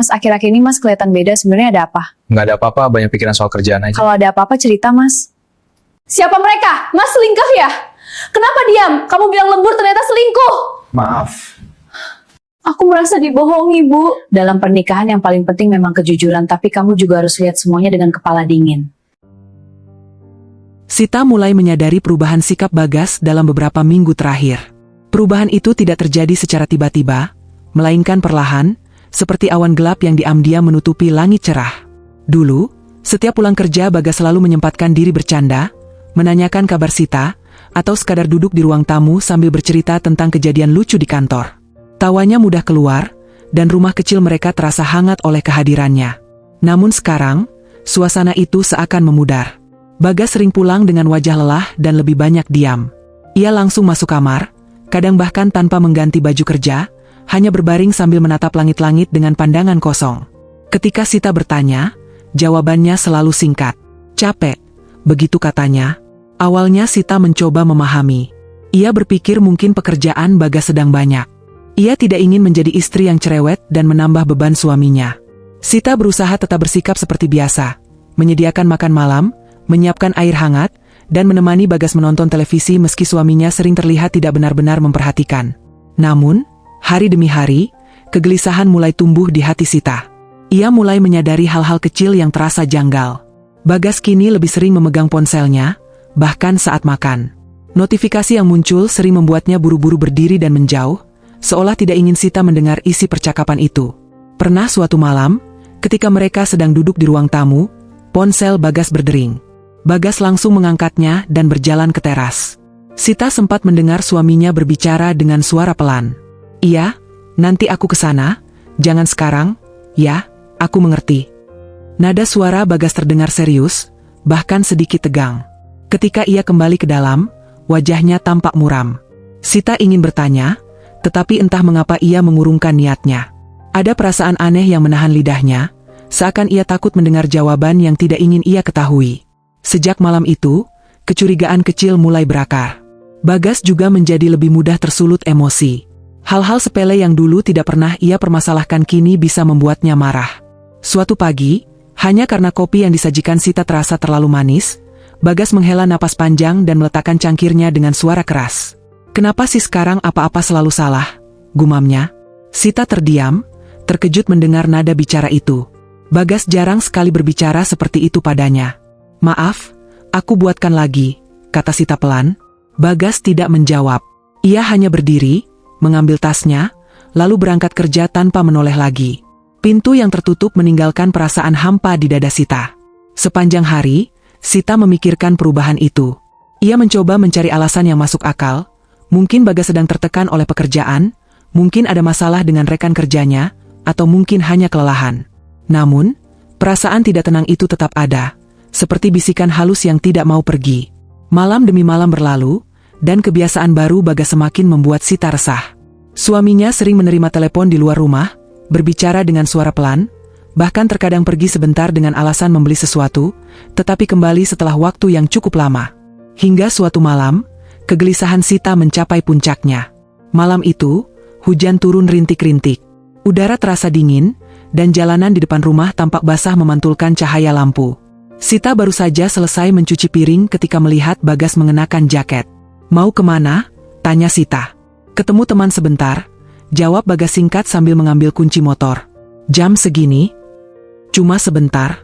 Mas, akhir-akhir ini Mas kelihatan beda, sebenarnya ada apa? Nggak ada apa-apa, banyak pikiran soal kerjaan aja. Kalau ada apa-apa cerita, Mas. Siapa mereka? Mas selingkuh ya? Kenapa diam? Kamu bilang lembur ternyata selingkuh. Maaf. Aku merasa dibohongi, Bu. Dalam pernikahan yang paling penting memang kejujuran, tapi kamu juga harus lihat semuanya dengan kepala dingin. Sita mulai menyadari perubahan sikap Bagas dalam beberapa minggu terakhir. Perubahan itu tidak terjadi secara tiba-tiba, melainkan perlahan, seperti awan gelap yang diam-diam menutupi langit cerah. Dulu, setiap pulang kerja Bagas selalu menyempatkan diri bercanda, menanyakan kabar Sita, atau sekadar duduk di ruang tamu sambil bercerita tentang kejadian lucu di kantor. Tawanya mudah keluar, dan rumah kecil mereka terasa hangat oleh kehadirannya. Namun sekarang, suasana itu seakan memudar. Bagas sering pulang dengan wajah lelah dan lebih banyak diam. Ia langsung masuk kamar, kadang bahkan tanpa mengganti baju kerja, hanya berbaring sambil menatap langit-langit dengan pandangan kosong. Ketika Sita bertanya, jawabannya selalu singkat. Capek, begitu katanya. Awalnya Sita mencoba memahami. Ia berpikir mungkin pekerjaan Bagas sedang banyak. Ia tidak ingin menjadi istri yang cerewet dan menambah beban suaminya. Sita berusaha tetap bersikap seperti biasa, menyediakan makan malam, menyiapkan air hangat, dan menemani Bagas menonton televisi meski suaminya sering terlihat tidak benar-benar memperhatikan. Namun, hari demi hari, kegelisahan mulai tumbuh di hati Sita. Ia mulai menyadari hal-hal kecil yang terasa janggal. Bagas kini lebih sering memegang ponselnya, bahkan saat makan. Notifikasi yang muncul sering membuatnya buru-buru berdiri dan menjauh, seolah tidak ingin Sita mendengar isi percakapan itu. Pernah suatu malam, ketika mereka sedang duduk di ruang tamu, ponsel Bagas berdering. Bagas langsung mengangkatnya dan berjalan ke teras. Sita sempat mendengar suaminya berbicara dengan suara pelan. "Iya, nanti aku ke sana, jangan sekarang, ya, aku mengerti." Nada suara Bagas terdengar serius, bahkan sedikit tegang. Ketika ia kembali ke dalam, wajahnya tampak muram. Sita ingin bertanya, tetapi entah mengapa ia mengurungkan niatnya. Ada perasaan aneh yang menahan lidahnya, seakan ia takut mendengar jawaban yang tidak ingin ia ketahui. Sejak malam itu, kecurigaan kecil mulai berakar. Bagas juga menjadi lebih mudah tersulut emosi. Hal-hal sepele yang dulu tidak pernah ia permasalahkan kini bisa membuatnya marah. Suatu pagi, hanya karena kopi yang disajikan Sita terasa terlalu manis, Bagas menghela napas panjang dan meletakkan cangkirnya dengan suara keras. "Kenapa sih sekarang apa-apa selalu salah?" gumamnya. Sita terdiam, terkejut mendengar nada bicara itu. Bagas jarang sekali berbicara seperti itu padanya. "Maaf, aku buatkan lagi," kata Sita pelan. Bagas tidak menjawab. Ia hanya berdiri, mengambil tasnya, lalu berangkat kerja tanpa menoleh lagi. Pintu yang tertutup meninggalkan perasaan hampa di dada Sita. Sepanjang hari, Sita memikirkan perubahan itu. Ia mencoba mencari alasan yang masuk akal. Mungkin Bagas sedang tertekan oleh pekerjaan, mungkin ada masalah dengan rekan kerjanya, atau mungkin hanya kelelahan. Namun, perasaan tidak tenang itu tetap ada, seperti bisikan halus yang tidak mau pergi. Malam demi malam berlalu, dan kebiasaan baru Bagas semakin membuat Sita resah. Suaminya sering menerima telepon di luar rumah, berbicara dengan suara pelan, bahkan terkadang pergi sebentar dengan alasan membeli sesuatu, tetapi kembali setelah waktu yang cukup lama. Hingga suatu malam, kegelisahan Sita mencapai puncaknya. Malam itu, hujan turun rintik-rintik. Udara terasa dingin, dan jalanan di depan rumah tampak basah memantulkan cahaya lampu. Sita baru saja selesai mencuci piring ketika melihat Bagas mengenakan jaket. "Mau kemana?" tanya Sita. "Ketemu teman sebentar," jawab Bagas singkat sambil mengambil kunci motor. "Jam segini?" "Cuma sebentar."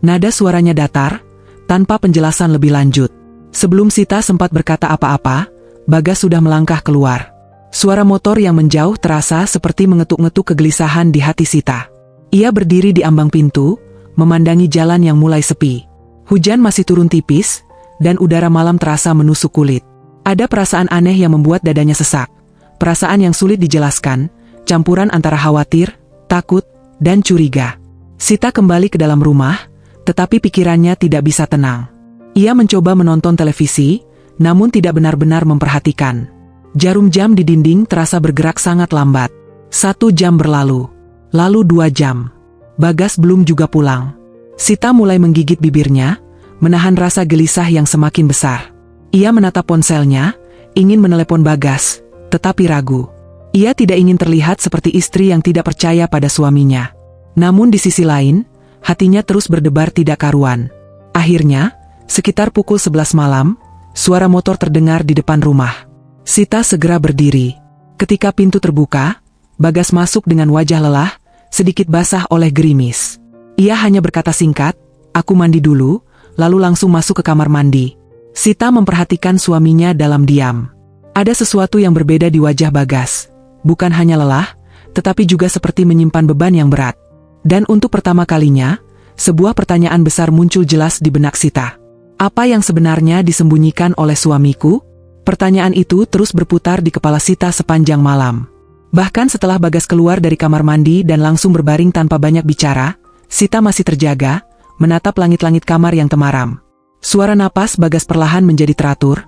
Nada suaranya datar, tanpa penjelasan lebih lanjut. Sebelum Sita sempat berkata apa-apa, Bagas sudah melangkah keluar. Suara motor yang menjauh terasa seperti mengetuk-ngetuk kegelisahan di hati Sita. Ia berdiri di ambang pintu, memandangi jalan yang mulai sepi. Hujan masih turun tipis, dan udara malam terasa menusuk kulit. Ada perasaan aneh yang membuat dadanya sesak. Perasaan yang sulit dijelaskan, campuran antara khawatir, takut, dan curiga. Sita kembali ke dalam rumah, tetapi pikirannya tidak bisa tenang. Ia mencoba menonton televisi, namun tidak benar-benar memperhatikan. Jarum jam di dinding terasa bergerak sangat lambat. 1 jam berlalu. Lalu 2 jam. Bagas belum juga pulang. Sita mulai menggigit bibirnya, menahan rasa gelisah yang semakin besar. Ia menatap ponselnya, ingin menelepon Bagas, tetapi ragu. Ia tidak ingin terlihat seperti istri yang tidak percaya pada suaminya. Namun di sisi lain, hatinya terus berdebar tidak karuan. Akhirnya, sekitar pukul 11 malam, suara motor terdengar di depan rumah. Sita segera berdiri. Ketika pintu terbuka, Bagas masuk dengan wajah lelah, sedikit basah oleh gerimis. Ia hanya berkata singkat, "Aku mandi dulu," lalu langsung masuk ke kamar mandi. Sita memperhatikan suaminya dalam diam. Ada sesuatu yang berbeda di wajah Bagas. Bukan hanya lelah, tetapi juga seperti menyimpan beban yang berat. Dan untuk pertama kalinya, sebuah pertanyaan besar muncul jelas di benak Sita. Apa yang sebenarnya disembunyikan oleh suamiku? Pertanyaan itu terus berputar di kepala Sita sepanjang malam. Bahkan setelah Bagas keluar dari kamar mandi dan langsung berbaring tanpa banyak bicara, Sita masih terjaga, menatap langit-langit kamar yang temaram. Suara napas Bagas perlahan menjadi teratur,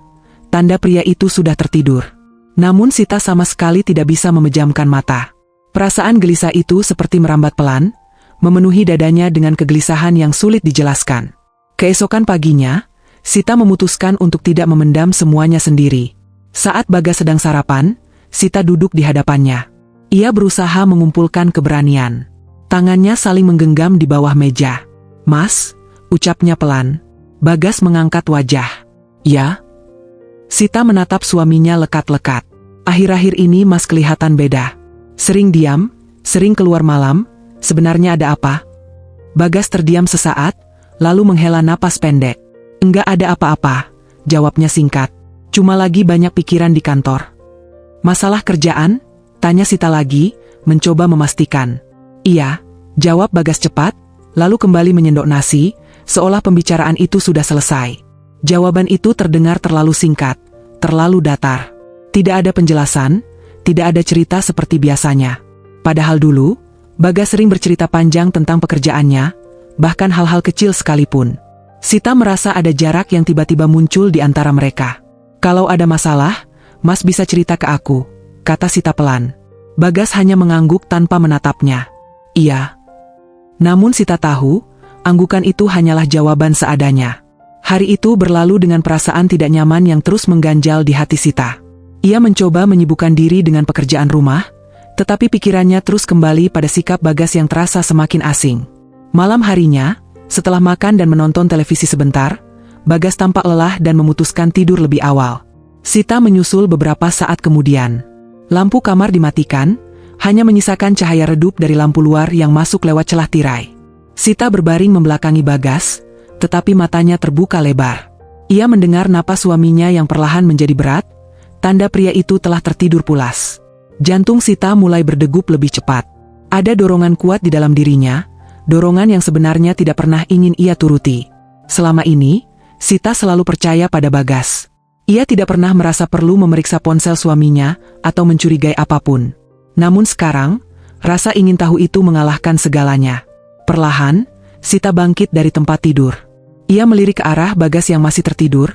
tanda pria itu sudah tertidur. Namun Sita sama sekali tidak bisa memejamkan mata. Perasaan gelisah itu seperti merambat pelan, memenuhi dadanya dengan kegelisahan yang sulit dijelaskan. Keesokan paginya, Sita memutuskan untuk tidak memendam semuanya sendiri. Saat Bagas sedang sarapan, Sita duduk di hadapannya. Ia berusaha mengumpulkan keberanian. Tangannya saling menggenggam di bawah meja. "Mas," ucapnya pelan. Bagas mengangkat wajah. "Ya?" Sita menatap suaminya lekat-lekat. "Akhir-akhir ini Mas kelihatan beda. Sering diam, sering keluar malam. Sebenarnya ada apa?" Bagas terdiam sesaat, lalu menghela napas pendek. "Enggak ada apa-apa," jawabnya singkat. "Cuma lagi banyak pikiran di kantor." "Masalah kerjaan?" tanya Sita lagi, mencoba memastikan. "Iya," jawab Bagas cepat, lalu kembali menyendok nasi, seolah pembicaraan itu sudah selesai. Jawaban itu terdengar terlalu singkat, terlalu datar. Tidak ada penjelasan, tidak ada cerita seperti biasanya. Padahal dulu, Bagas sering bercerita panjang tentang pekerjaannya, bahkan hal-hal kecil sekalipun. Sita merasa ada jarak yang tiba-tiba muncul di antara mereka. "Kalau ada masalah, Mas bisa cerita ke aku," kata Sita pelan. Bagas hanya mengangguk tanpa menatapnya. "Iya." Namun Sita tahu, anggukan itu hanyalah jawaban seadanya. Hari itu berlalu dengan perasaan tidak nyaman yang terus mengganjal di hati Sita. Ia mencoba menyibukkan diri dengan pekerjaan rumah, tetapi pikirannya terus kembali pada sikap Bagas yang terasa semakin asing. Malam harinya, setelah makan dan menonton televisi sebentar, Bagas tampak lelah dan memutuskan tidur lebih awal. Sita menyusul beberapa saat kemudian. Lampu kamar dimatikan, hanya menyisakan cahaya redup dari lampu luar yang masuk lewat celah tirai. Sita berbaring membelakangi Bagas, tetapi matanya terbuka lebar. Ia mendengar napas suaminya yang perlahan menjadi berat, tanda pria itu telah tertidur pulas. Jantung Sita mulai berdegup lebih cepat. Ada dorongan kuat di dalam dirinya, dorongan yang sebenarnya tidak pernah ingin ia turuti. Selama ini, Sita selalu percaya pada Bagas. Ia tidak pernah merasa perlu memeriksa ponsel suaminya atau mencurigai apapun. Namun sekarang, rasa ingin tahu itu mengalahkan segalanya. Perlahan, Sita bangkit dari tempat tidur. Ia melirik ke arah Bagas yang masih tertidur,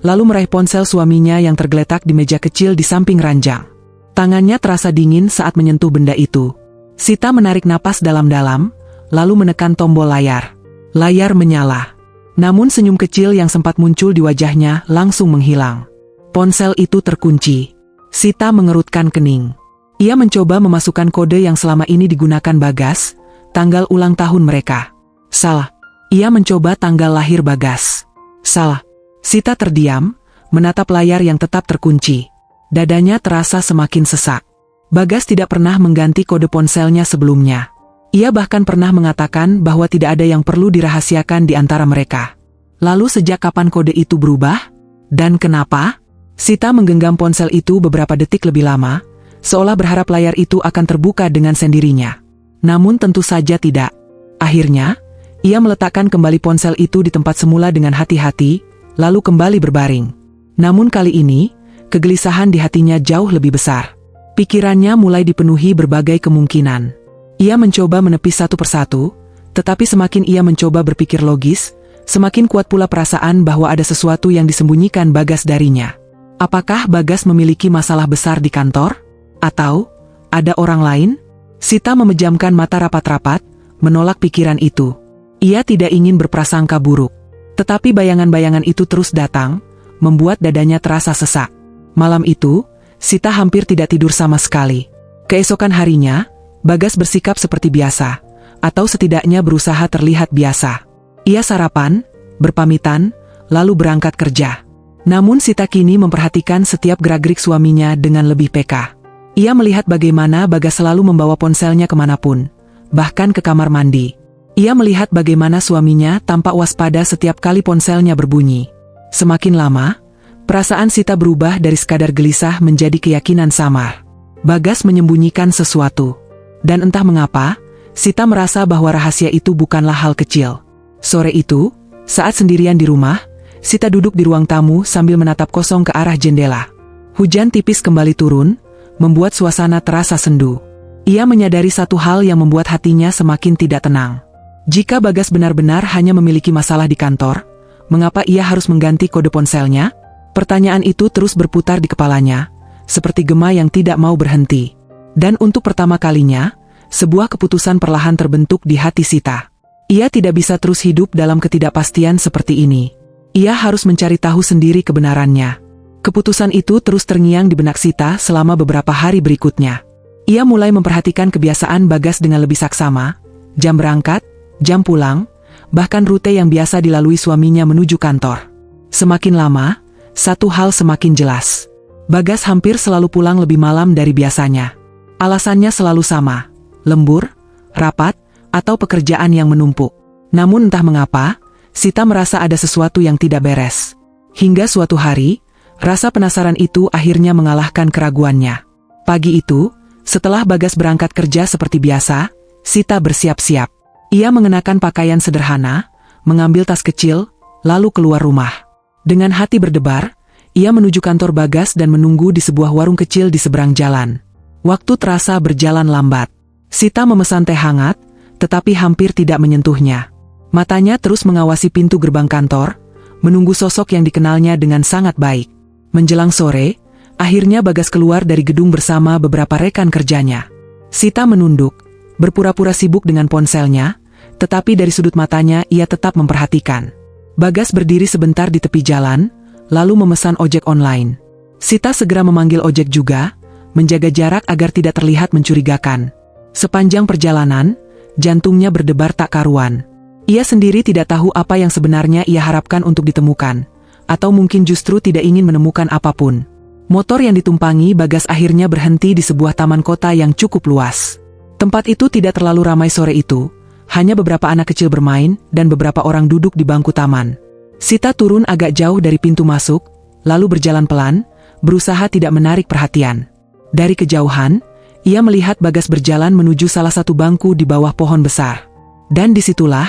lalu meraih ponsel suaminya yang tergeletak di meja kecil di samping ranjang. Tangannya terasa dingin saat menyentuh benda itu. Sita menarik napas dalam-dalam, lalu menekan tombol layar. Layar menyala. Namun senyum kecil yang sempat muncul di wajahnya langsung menghilang. Ponsel itu terkunci. Sita mengerutkan kening. Ia mencoba memasukkan kode yang selama ini digunakan Bagas, tanggal ulang tahun mereka. Salah. Ia mencoba tanggal lahir Bagas. Salah. Sita terdiam, menatap layar yang tetap terkunci. Dadanya terasa semakin sesak. Bagas tidak pernah mengganti kode ponselnya sebelumnya. Ia bahkan pernah mengatakan bahwa tidak ada yang perlu dirahasiakan di antara mereka. Lalu sejak kapan kode itu berubah? Dan kenapa? Sita menggenggam ponsel itu beberapa detik lebih lama, seolah berharap layar itu akan terbuka dengan sendirinya. Namun tentu saja tidak. Akhirnya, ia meletakkan kembali ponsel itu di tempat semula dengan hati-hati, lalu kembali berbaring. Namun kali ini, kegelisahan di hatinya jauh lebih besar. Pikirannya mulai dipenuhi berbagai kemungkinan. Ia mencoba menepis satu persatu, tetapi semakin ia mencoba berpikir logis, semakin kuat pula perasaan bahwa ada sesuatu yang disembunyikan Bagas darinya. Apakah Bagas memiliki masalah besar di kantor? Atau ada orang lain? Sita memejamkan mata rapat-rapat, menolak pikiran itu. Ia tidak ingin berprasangka buruk. Tetapi bayangan-bayangan itu terus datang, membuat dadanya terasa sesak. Malam itu, Sita hampir tidak tidur sama sekali. Keesokan harinya, Bagas bersikap seperti biasa, atau setidaknya berusaha terlihat biasa. Ia sarapan, berpamitan, lalu berangkat kerja. Namun Sita kini memperhatikan setiap gerak-gerik suaminya dengan lebih peka. Ia melihat bagaimana Bagas selalu membawa ponselnya kemanapun, bahkan ke kamar mandi. Ia melihat bagaimana suaminya tampak waspada setiap kali ponselnya berbunyi. Semakin lama, perasaan Sita berubah dari sekadar gelisah menjadi keyakinan samar. Bagas menyembunyikan sesuatu. Dan entah mengapa, Sita merasa bahwa rahasia itu bukanlah hal kecil. Sore itu, saat sendirian di rumah, Sita duduk di ruang tamu sambil menatap kosong ke arah jendela. Hujan tipis kembali turun, membuat suasana terasa sendu. Ia menyadari satu hal yang membuat hatinya semakin tidak tenang. Jika Bagas benar-benar hanya memiliki masalah di kantor, mengapa ia harus mengganti kode ponselnya? Pertanyaan itu terus berputar di kepalanya, seperti gema yang tidak mau berhenti. Dan untuk pertama kalinya, sebuah keputusan perlahan terbentuk di hati Sita. Ia tidak bisa terus hidup dalam ketidakpastian seperti ini. Ia harus mencari tahu sendiri kebenarannya. Keputusan itu terus terngiang di benak Sita selama beberapa hari berikutnya. Ia mulai memperhatikan kebiasaan Bagas dengan lebih saksama, jam berangkat, jam pulang, bahkan rute yang biasa dilalui suaminya menuju kantor. Semakin lama, satu hal semakin jelas. Bagas hampir selalu pulang lebih malam dari biasanya. Alasannya selalu sama, lembur, rapat, atau pekerjaan yang menumpuk. Namun entah mengapa, Sita merasa ada sesuatu yang tidak beres. Hingga suatu hari, rasa penasaran itu akhirnya mengalahkan keraguannya. Pagi itu, setelah Bagas berangkat kerja seperti biasa, Sita bersiap-siap. Ia mengenakan pakaian sederhana, mengambil tas kecil, lalu keluar rumah. Dengan hati berdebar, ia menuju kantor Bagas dan menunggu di sebuah warung kecil di seberang jalan. Waktu terasa berjalan lambat. Sita memesan teh hangat, tetapi hampir tidak menyentuhnya. Matanya terus mengawasi pintu gerbang kantor, menunggu sosok yang dikenalnya dengan sangat baik. Menjelang sore, akhirnya Bagas keluar dari gedung bersama beberapa rekan kerjanya. Sita menunduk, berpura-pura sibuk dengan ponselnya, tetapi dari sudut matanya ia tetap memperhatikan. Bagas berdiri sebentar di tepi jalan, lalu memesan ojek online. Sita segera memanggil ojek juga, menjaga jarak agar tidak terlihat mencurigakan. Sepanjang perjalanan, jantungnya berdebar tak karuan. Ia sendiri tidak tahu apa yang sebenarnya ia harapkan untuk ditemukan, atau mungkin justru tidak ingin menemukan apapun. Motor yang ditumpangi Bagas akhirnya berhenti di sebuah taman kota yang cukup luas. Tempat itu tidak terlalu ramai sore itu, hanya beberapa anak kecil bermain dan beberapa orang duduk di bangku taman. Sita turun agak jauh dari pintu masuk, lalu berjalan pelan, berusaha tidak menarik perhatian. Dari kejauhan, ia melihat Bagas berjalan menuju salah satu bangku di bawah pohon besar. Dan disitulah,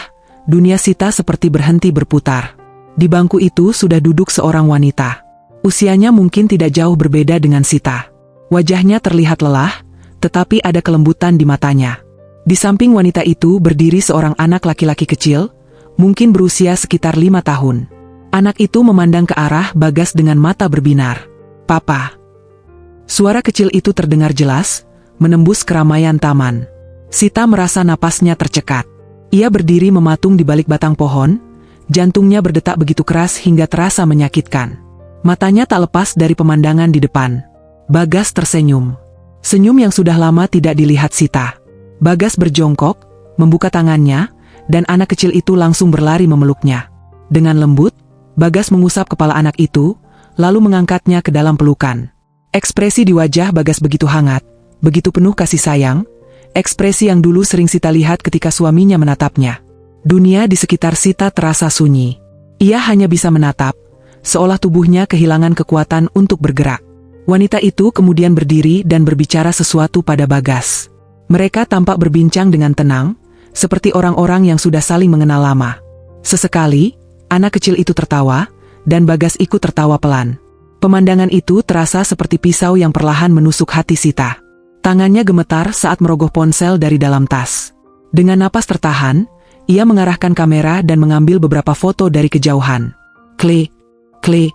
dunia Sita seperti berhenti berputar. Di bangku itu sudah duduk seorang wanita. Usianya mungkin tidak jauh berbeda dengan Sita. Wajahnya terlihat lelah, tetapi ada kelembutan di matanya. Di samping wanita itu berdiri seorang anak laki-laki kecil, mungkin berusia sekitar 5 tahun. Anak itu memandang ke arah Bagas dengan mata berbinar. "Papa." Suara kecil itu terdengar jelas, menembus keramaian taman. Sita merasa napasnya tercekat. Ia berdiri mematung di balik batang pohon, jantungnya berdetak begitu keras hingga terasa menyakitkan. Matanya tak lepas dari pemandangan di depan. Bagas tersenyum. Senyum yang sudah lama tidak dilihat Sita. Bagas berjongkok, membuka tangannya, dan anak kecil itu langsung berlari memeluknya. Dengan lembut, Bagas mengusap kepala anak itu, lalu mengangkatnya ke dalam pelukan. Ekspresi di wajah Bagas begitu hangat, begitu penuh kasih sayang, ekspresi yang dulu sering Sita lihat ketika suaminya menatapnya. Dunia di sekitar Sita terasa sunyi. Ia hanya bisa menatap, seolah tubuhnya kehilangan kekuatan untuk bergerak. Wanita itu kemudian berdiri dan berbicara sesuatu pada Bagas. Mereka tampak berbincang dengan tenang, seperti orang-orang yang sudah saling mengenal lama. Sesekali, anak kecil itu tertawa, dan Bagas ikut tertawa pelan. Pemandangan itu terasa seperti pisau yang perlahan menusuk hati Sita. Tangannya gemetar saat merogoh ponsel dari dalam tas. Dengan napas tertahan, ia mengarahkan kamera dan mengambil beberapa foto dari kejauhan. Klik, klik.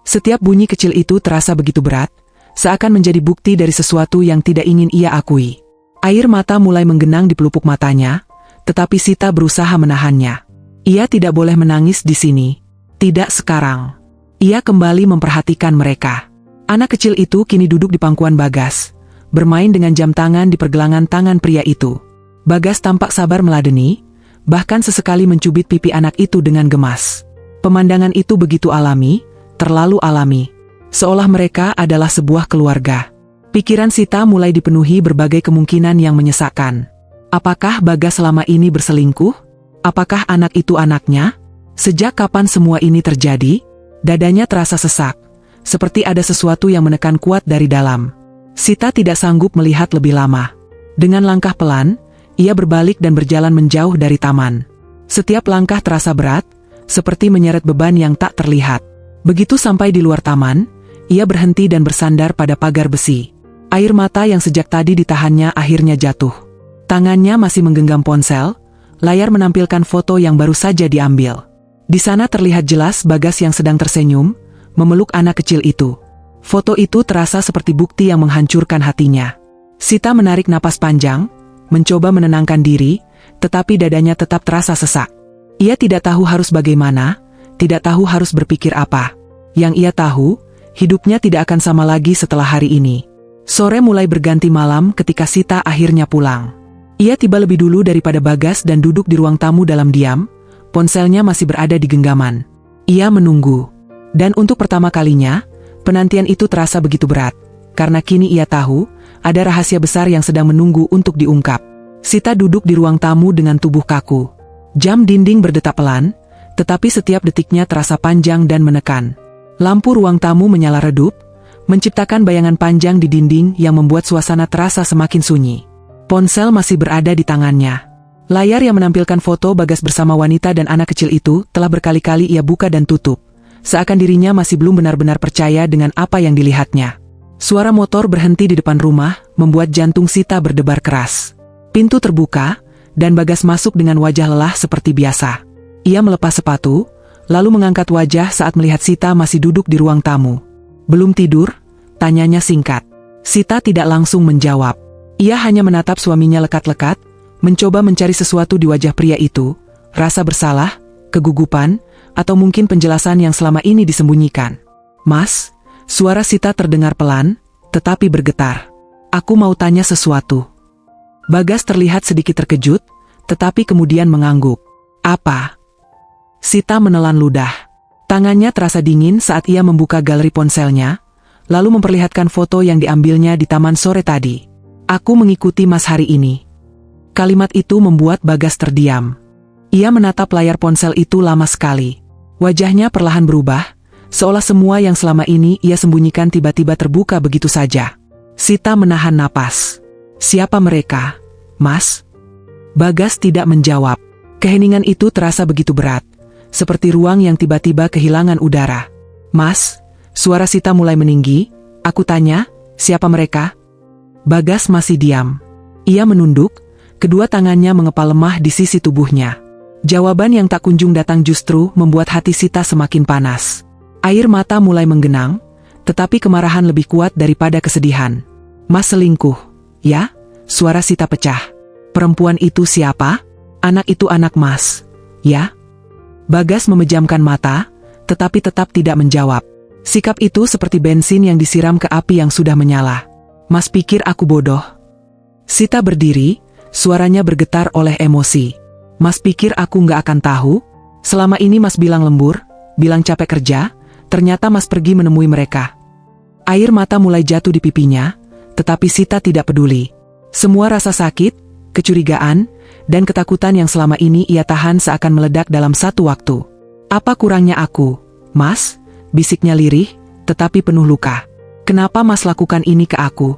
Setiap bunyi kecil itu terasa begitu berat, seakan menjadi bukti dari sesuatu yang tidak ingin ia akui. Air mata mulai menggenang di pelupuk matanya, tetapi Sita berusaha menahannya. Ia tidak boleh menangis di sini. Tidak sekarang. Ia kembali memperhatikan mereka. Anak kecil itu kini duduk di pangkuan Bagas, bermain dengan jam tangan di pergelangan tangan pria itu. Bagas tampak sabar meladeni, bahkan sesekali mencubit pipi anak itu dengan gemas. Pemandangan itu begitu alami, terlalu alami. Seolah mereka adalah sebuah keluarga. Pikiran Sita mulai dipenuhi berbagai kemungkinan yang menyesakkan. Apakah Bagas selama ini berselingkuh? Apakah anak itu anaknya? Sejak kapan semua ini terjadi? Dadanya terasa sesak, seperti ada sesuatu yang menekan kuat dari dalam. Sita tidak sanggup melihat lebih lama. Dengan langkah pelan, ia berbalik dan berjalan menjauh dari taman. Setiap langkah terasa berat, seperti menyeret beban yang tak terlihat. Begitu sampai di luar taman, ia berhenti dan bersandar pada pagar besi. Air mata yang sejak tadi ditahannya akhirnya jatuh. Tangannya masih menggenggam ponsel, layar menampilkan foto yang baru saja diambil. Di sana terlihat jelas Bagas yang sedang tersenyum, memeluk anak kecil itu. Foto itu terasa seperti bukti yang menghancurkan hatinya. Sita menarik napas panjang, mencoba menenangkan diri, tetapi dadanya tetap terasa sesak. Ia tidak tahu harus bagaimana, tidak tahu harus berpikir apa. Yang ia tahu, hidupnya tidak akan sama lagi setelah hari ini. Sore mulai berganti malam ketika Sita akhirnya pulang. Ia tiba lebih dulu daripada Bagas dan duduk di ruang tamu dalam diam, ponselnya masih berada di genggaman. Ia menunggu. Dan untuk pertama kalinya, penantian itu terasa begitu berat, karena kini ia tahu, ada rahasia besar yang sedang menunggu untuk diungkap. Sita duduk di ruang tamu dengan tubuh kaku. Jam dinding berdetak pelan, tetapi setiap detiknya terasa panjang dan menekan. Lampu ruang tamu menyala redup, menciptakan bayangan panjang di dinding yang membuat suasana terasa semakin sunyi. Ponsel masih berada di tangannya. Layar yang menampilkan foto Bagas bersama wanita dan anak kecil itu telah berkali-kali ia buka dan tutup. Seakan dirinya masih belum benar-benar percaya dengan apa yang dilihatnya. Suara motor berhenti di depan rumah, membuat jantung Sita berdebar keras. Pintu terbuka, dan Bagas masuk dengan wajah lelah seperti biasa. Ia melepas sepatu, lalu mengangkat wajah saat melihat Sita masih duduk di ruang tamu. "Belum tidur?" tanyanya singkat. Sita tidak langsung menjawab. Ia hanya menatap suaminya lekat-lekat, mencoba mencari sesuatu di wajah pria itu, rasa bersalah, kegugupan, atau mungkin penjelasan yang selama ini disembunyikan. "Mas," suara Sita terdengar pelan, tetapi bergetar. "Aku mau tanya sesuatu." Bagas terlihat sedikit terkejut, tetapi kemudian mengangguk. "Apa?" Sita menelan ludah. Tangannya terasa dingin saat ia membuka galeri ponselnya, lalu memperlihatkan foto yang diambilnya di taman sore tadi. "Aku mengikuti Mas hari ini." Kalimat itu membuat Bagas terdiam. Ia menatap layar ponsel itu lama sekali. Wajahnya perlahan berubah, seolah semua yang selama ini ia sembunyikan tiba-tiba terbuka begitu saja. Sita menahan napas. "Siapa mereka, Mas?" Bagas tidak menjawab. Keheningan itu terasa begitu berat, seperti ruang yang tiba-tiba kehilangan udara. "Mas," suara Sita mulai meninggi, "aku tanya, siapa mereka?" Bagas masih diam. Ia menunduk, kedua tangannya mengepal lemah di sisi tubuhnya. Jawaban yang tak kunjung datang justru membuat hati Sita semakin panas. Air mata mulai menggenang, tetapi kemarahan lebih kuat daripada kesedihan. "Mas selingkuh, ya?" Suara Sita pecah. "Perempuan itu siapa?" "Anak itu anak Mas, ya?" Bagas memejamkan mata, tetapi tetap tidak menjawab. Sikap itu seperti bensin yang disiram ke api yang sudah menyala. "Mas pikir aku bodoh?" Sita berdiri, suaranya bergetar oleh emosi. "Mas pikir aku nggak akan tahu? Selama ini Mas bilang lembur, bilang capek kerja, ternyata Mas pergi menemui mereka." Air mata mulai jatuh di pipinya, tetapi Sita tidak peduli. Semua rasa sakit, kecurigaan, dan ketakutan yang selama ini ia tahan seakan meledak dalam satu waktu. "Apa kurangnya aku, Mas?" bisiknya lirih, tetapi penuh luka. "Kenapa Mas lakukan ini ke aku?"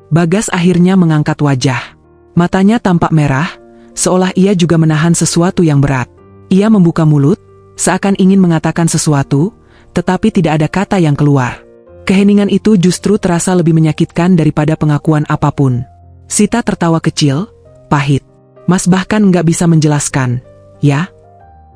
Bagas akhirnya mengangkat wajah. Matanya tampak merah, seolah ia juga menahan sesuatu yang berat. Ia membuka mulut, seakan ingin mengatakan sesuatu, tetapi tidak ada kata yang keluar. Keheningan itu justru terasa lebih menyakitkan daripada pengakuan apapun. Sita tertawa kecil, pahit. "Mas bahkan nggak bisa menjelaskan, ya?"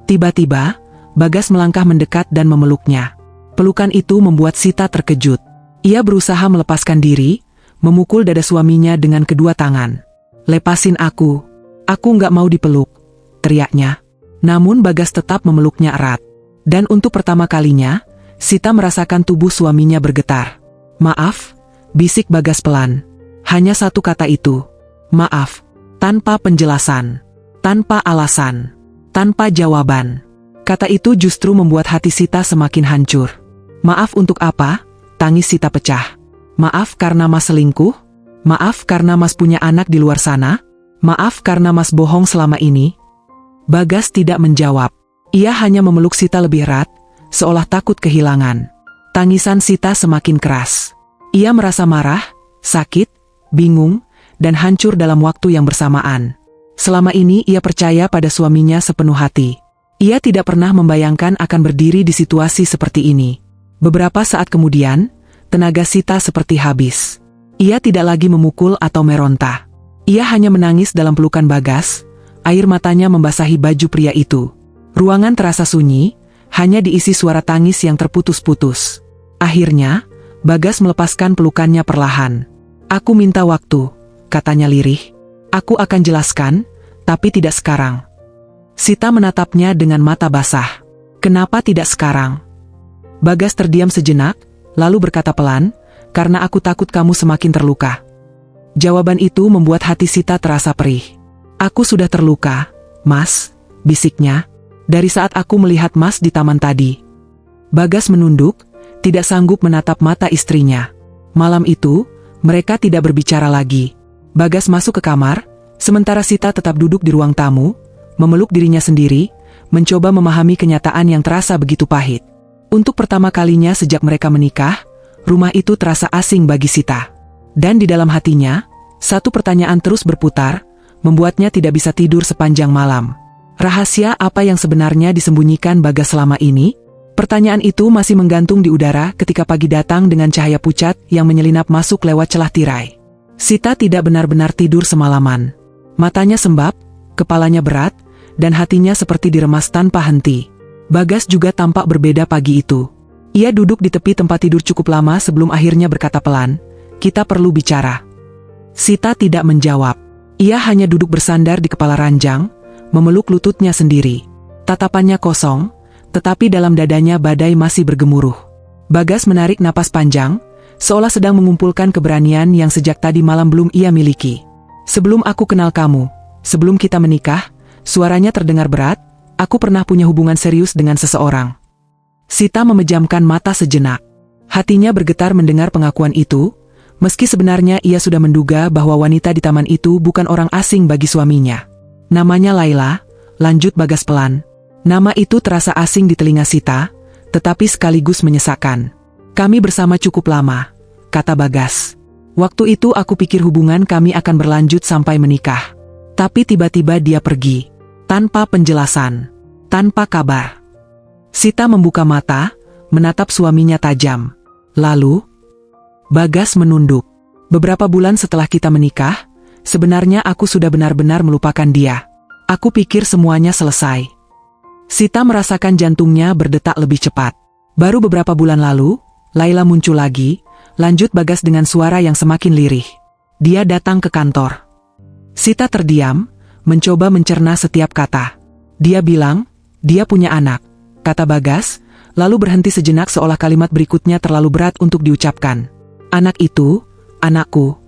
Tiba-tiba, Bagas melangkah mendekat dan memeluknya. Pelukan itu membuat Sita terkejut. Ia berusaha melepaskan diri, memukul dada suaminya dengan kedua tangan. "Lepasin aku nggak mau dipeluk," teriaknya. Namun Bagas tetap memeluknya erat. Dan untuk pertama kalinya, Sita merasakan tubuh suaminya bergetar. "Maaf," bisik Bagas pelan. Hanya satu kata itu. "Maaf." Tanpa penjelasan, tanpa alasan, tanpa jawaban. Kata itu justru membuat hati Sita semakin hancur. Maaf untuk apa? Tangis Sita pecah. Maaf karena Mas selingkuh? Maaf karena Mas punya anak di luar sana? Maaf karena Mas bohong selama ini? Bagas tidak menjawab. Ia hanya memeluk Sita lebih erat, seolah takut kehilangan. Tangisan Sita semakin keras. Ia merasa marah, sakit, bingung, dan hancur dalam waktu yang bersamaan. Selama ini ia percaya pada suaminya sepenuh hati. Ia tidak pernah membayangkan akan berdiri di situasi seperti ini. Beberapa saat kemudian, tenaga Sita seperti habis. Ia tidak lagi memukul atau meronta. Ia hanya menangis dalam pelukan Bagas, air matanya membasahi baju pria itu. Ruangan terasa sunyi, hanya diisi suara tangis yang terputus-putus. Akhirnya, Bagas melepaskan pelukannya perlahan. Aku minta waktu, katanya lirih. Aku akan jelaskan, tapi tidak sekarang. Sita menatapnya dengan mata basah. Kenapa tidak sekarang? Bagas terdiam sejenak, lalu berkata pelan, karena aku takut kamu semakin terluka. Jawaban itu membuat hati Sita terasa perih. Aku sudah terluka, Mas, bisiknya, dari saat aku melihat Mas di taman tadi. Bagas menunduk, tidak sanggup menatap mata istrinya. Malam itu, mereka tidak berbicara lagi. Bagas masuk ke kamar, sementara Sita tetap duduk di ruang tamu, memeluk dirinya sendiri, mencoba memahami kenyataan yang terasa begitu pahit. Untuk pertama kalinya sejak mereka menikah, rumah itu terasa asing bagi Sita. Dan di dalam hatinya, satu pertanyaan terus berputar, membuatnya tidak bisa tidur sepanjang malam. Rahasia apa yang sebenarnya disembunyikan Bagas selama ini? Pertanyaan itu masih menggantung di udara ketika pagi datang dengan cahaya pucat yang menyelinap masuk lewat celah tirai. Sita tidak benar-benar tidur semalaman. Matanya sembab, kepalanya berat, dan hatinya seperti diremas tanpa henti. Bagas juga tampak berbeda pagi itu. Ia duduk di tepi tempat tidur cukup lama sebelum akhirnya berkata pelan, "Kita perlu bicara." Sita tidak menjawab. Ia hanya duduk bersandar di kepala ranjang, memeluk lututnya sendiri. Tatapannya kosong, tetapi dalam dadanya badai masih bergemuruh. Bagas menarik napas panjang, seolah sedang mengumpulkan keberanian yang sejak tadi malam belum ia miliki. "Sebelum aku kenal kamu, sebelum kita menikah," suaranya terdengar berat, "aku pernah punya hubungan serius dengan seseorang." Sita memejamkan mata sejenak. Hatinya bergetar mendengar pengakuan itu, meski sebenarnya ia sudah menduga bahwa wanita di taman itu bukan orang asing bagi suaminya. "Namanya Laila," lanjut Bagas pelan. Nama itu terasa asing di telinga Sita, tetapi sekaligus menyesakkan. "Kami bersama cukup lama," kata Bagas. "Waktu itu aku pikir hubungan kami akan berlanjut sampai menikah. Tapi tiba-tiba dia pergi, tanpa penjelasan, tanpa kabar." Sita membuka mata, menatap suaminya tajam. Lalu, Bagas menunduk. "Beberapa bulan setelah kita menikah, sebenarnya aku sudah benar-benar melupakan dia. Aku pikir semuanya selesai." Sita merasakan jantungnya berdetak lebih cepat. Baru beberapa bulan lalu, Laila muncul lagi, lanjut Bagas dengan suara yang semakin lirih. "Dia datang ke kantor." Sita terdiam, mencoba mencerna setiap kata. "Dia bilang, dia punya anak," kata Bagas, lalu berhenti sejenak seolah kalimat berikutnya terlalu berat untuk diucapkan. "Anak itu, anakku."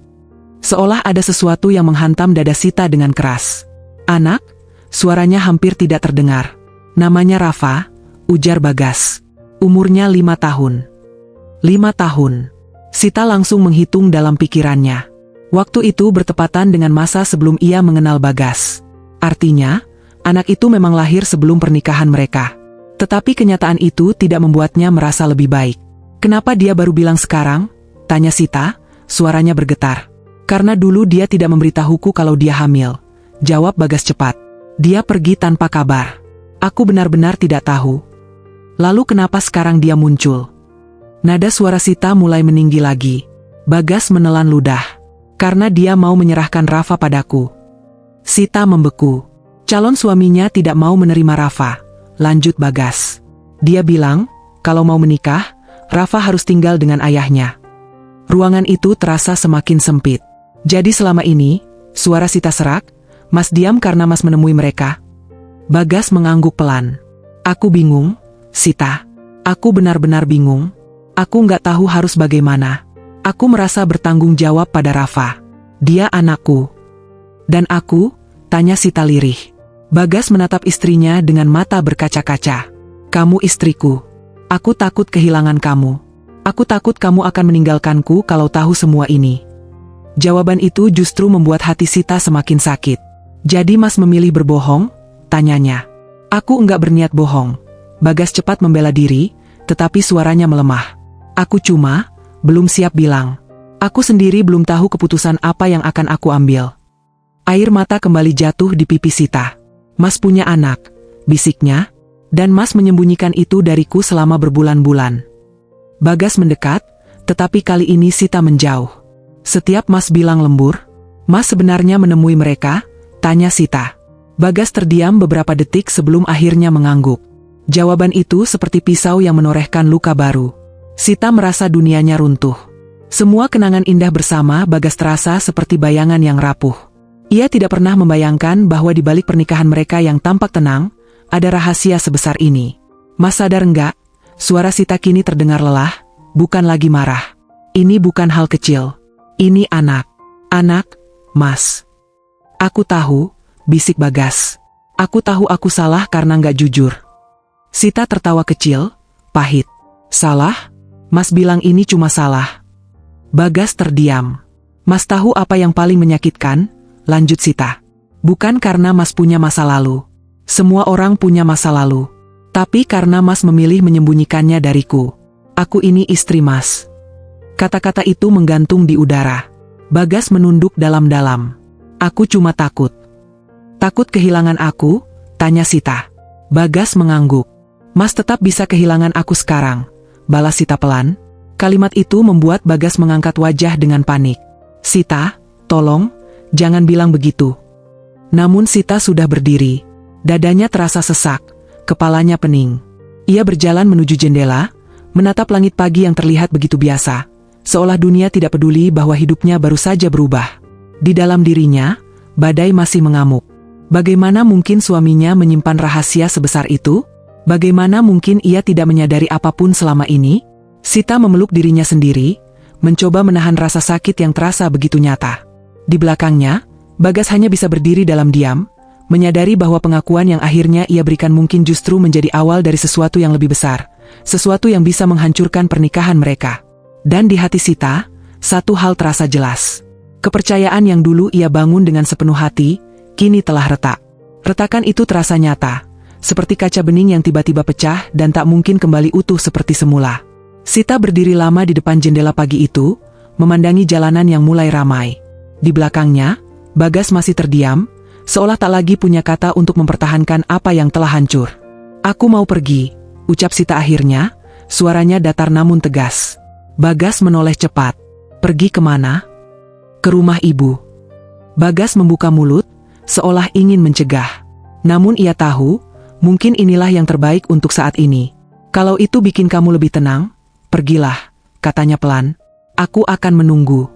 Seolah ada sesuatu yang menghantam dada Sita dengan keras. "Anak?" Suaranya hampir tidak terdengar. "Namanya Rafa," ujar Bagas. "Umurnya 5 tahun. 5 tahun. Sita langsung menghitung dalam pikirannya. Waktu itu bertepatan dengan masa sebelum ia mengenal Bagas. Artinya, anak itu memang lahir sebelum pernikahan mereka. Tetapi kenyataan itu tidak membuatnya merasa lebih baik. "Kenapa dia baru bilang sekarang?" tanya Sita, suaranya bergetar. "Karena dulu dia tidak memberitahuku kalau dia hamil," jawab Bagas cepat. "Dia pergi tanpa kabar. Aku benar-benar tidak tahu." "Lalu kenapa sekarang dia muncul?" Nada suara Sita mulai meninggi lagi. Bagas menelan ludah. "Karena dia mau menyerahkan Rafa padaku." Sita membeku. Calon suaminya tidak mau menerima Rafa, lanjut Bagas. "Dia bilang, kalau mau menikah, Rafa harus tinggal dengan ayahnya." Ruangan itu terasa semakin sempit. "Jadi selama ini," suara Sita serak, "Mas diam karena Mas menemui mereka?" Bagas mengangguk pelan. "Aku bingung, Sita. Aku benar-benar bingung. Aku nggak tahu harus bagaimana. Aku merasa bertanggung jawab pada Rafa. Dia anakku." Dan aku? Tanya Sita lirih. Bagas menatap istrinya dengan mata berkaca-kaca. Kamu istriku. Aku takut kehilangan kamu. Aku takut kamu akan meninggalkanku kalau tahu semua ini. Jawaban itu justru membuat hati Sita semakin sakit. Jadi Mas memilih berbohong? Tanyanya. Aku enggak berniat bohong. Bagas cepat membela diri, tetapi suaranya melemah. Aku cuma belum siap bilang. Aku sendiri belum tahu keputusan apa yang akan aku ambil. Air mata kembali jatuh di pipi Sita. Mas punya anak, bisiknya, dan Mas menyembunyikan itu dariku selama berbulan-bulan. Bagas mendekat, tetapi kali ini Sita menjauh. Setiap Mas bilang lembur, Mas sebenarnya menemui mereka? Tanya Sita. Bagas terdiam beberapa detik sebelum akhirnya mengangguk. Jawaban itu seperti pisau yang menorehkan luka baru. Sita merasa dunianya runtuh. Semua kenangan indah bersama Bagas terasa seperti bayangan yang rapuh. Ia tidak pernah membayangkan bahwa di balik pernikahan mereka yang tampak tenang, ada rahasia sebesar ini. Mas sadar enggak? Suara Sita kini terdengar lelah, bukan lagi marah. Ini bukan hal kecil. Ini anak. Anak, Mas. Aku tahu, bisik Bagas. Aku tahu aku salah karena nggak jujur. Sita tertawa kecil, pahit. Salah? Mas bilang ini cuma salah. Bagas terdiam. Mas tahu apa yang paling menyakitkan? Lanjut Sita. Bukan karena Mas punya masa lalu. Semua orang punya masa lalu. Tapi karena Mas memilih menyembunyikannya dariku. Aku ini istri Mas. Kata-kata itu menggantung di udara. Bagas menunduk dalam-dalam. Aku cuma takut. Takut kehilangan aku? Tanya Sita. Bagas mengangguk. Mas tetap bisa kehilangan aku sekarang. Balas Sita pelan. Kalimat itu membuat Bagas mengangkat wajah dengan panik. Sita, tolong, jangan bilang begitu. Namun Sita sudah berdiri. Dadanya terasa sesak, kepalanya pening. Ia berjalan menuju jendela, menatap langit pagi yang terlihat begitu biasa. Seolah dunia tidak peduli bahwa hidupnya baru saja berubah. Di dalam dirinya, badai masih mengamuk. Bagaimana mungkin suaminya menyimpan rahasia sebesar itu? Bagaimana mungkin ia tidak menyadari apapun selama ini? Sita memeluk dirinya sendiri, mencoba menahan rasa sakit yang terasa begitu nyata. Di belakangnya, Bagas hanya bisa berdiri dalam diam, menyadari bahwa pengakuan yang akhirnya ia berikan mungkin justru menjadi awal dari sesuatu yang lebih besar, sesuatu yang bisa menghancurkan pernikahan mereka. Dan di hati Sita, satu hal terasa jelas. Kepercayaan yang dulu ia bangun dengan sepenuh hati, kini telah retak. Retakan itu terasa nyata, seperti kaca bening yang tiba-tiba pecah dan tak mungkin kembali utuh seperti semula. Sita berdiri lama di depan jendela pagi itu, memandangi jalanan yang mulai ramai. Di belakangnya, Bagas masih terdiam, seolah tak lagi punya kata untuk mempertahankan apa yang telah hancur. Aku mau pergi, ucap Sita akhirnya, suaranya datar namun tegas. Bagas menoleh cepat. Pergi kemana? Ke rumah ibu. Bagas membuka mulut, seolah ingin mencegah. Namun ia tahu, mungkin inilah yang terbaik untuk saat ini. Kalau itu bikin kamu lebih tenang, pergilah, katanya pelan. Aku akan menunggu.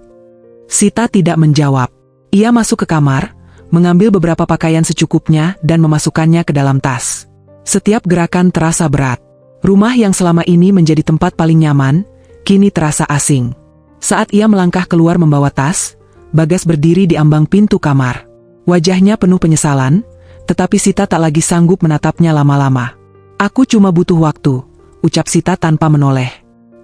Sita tidak menjawab. Ia masuk ke kamar, mengambil beberapa pakaian secukupnya dan memasukkannya ke dalam tas. Setiap gerakan terasa berat. Rumah yang selama ini menjadi tempat paling nyaman, kini terasa asing. Saat ia melangkah keluar membawa tas, Bagas berdiri di ambang pintu kamar. Wajahnya penuh penyesalan, tetapi Sita tak lagi sanggup menatapnya lama-lama. Aku cuma butuh waktu, ucap Sita tanpa menoleh.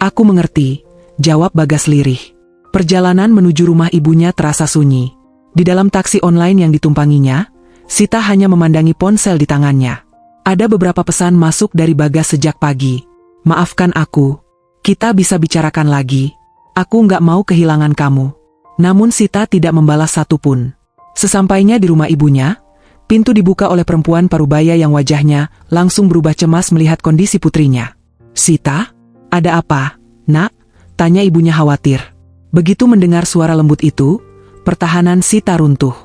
Aku mengerti, jawab Bagas lirih. Perjalanan menuju rumah ibunya terasa sunyi. Di dalam taksi online yang ditumpanginya, Sita hanya memandangi ponsel di tangannya. Ada beberapa pesan masuk dari Bagas sejak pagi. Maafkan aku. Kita bisa bicarakan lagi. Aku nggak mau kehilangan kamu. Namun Sita tidak membalas satupun. Sesampainya di rumah ibunya, pintu dibuka oleh perempuan parubaya yang wajahnya langsung berubah cemas melihat kondisi putrinya. Sita? Ada apa, nak? Tanya ibunya khawatir. Begitu mendengar suara lembut itu, pertahanan Sita runtuh.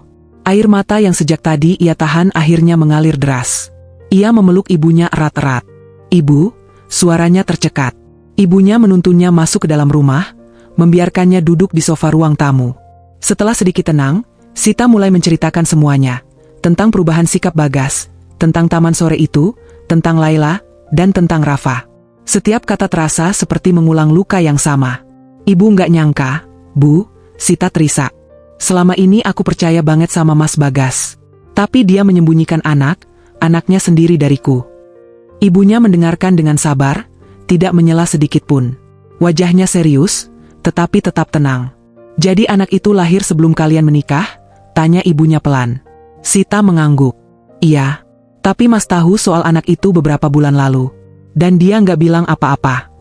Air mata yang sejak tadi ia tahan akhirnya mengalir deras. Ia memeluk ibunya erat-erat. Ibu, suaranya tercekat. Ibunya menuntunnya masuk ke dalam rumah, membiarkannya duduk di sofa ruang tamu. Setelah sedikit tenang, Sita mulai menceritakan semuanya. Tentang perubahan sikap Bagas, tentang taman sore itu, tentang Laila, dan tentang Rafa. Setiap kata terasa seperti mengulang luka yang sama. Ibu nggak nyangka, Bu, Sita terisak. Selama ini aku percaya banget sama Mas Bagas. Tapi dia menyembunyikan anaknya sendiri dariku. Ibunya mendengarkan dengan sabar, tidak menyela sedikit pun. Wajahnya serius, tetapi tetap tenang. Jadi anak itu lahir sebelum kalian menikah? Tanya ibunya pelan. Sita mengangguk. Iya, tapi Mas tahu soal anak itu beberapa bulan lalu. Dan dia nggak bilang apa-apa.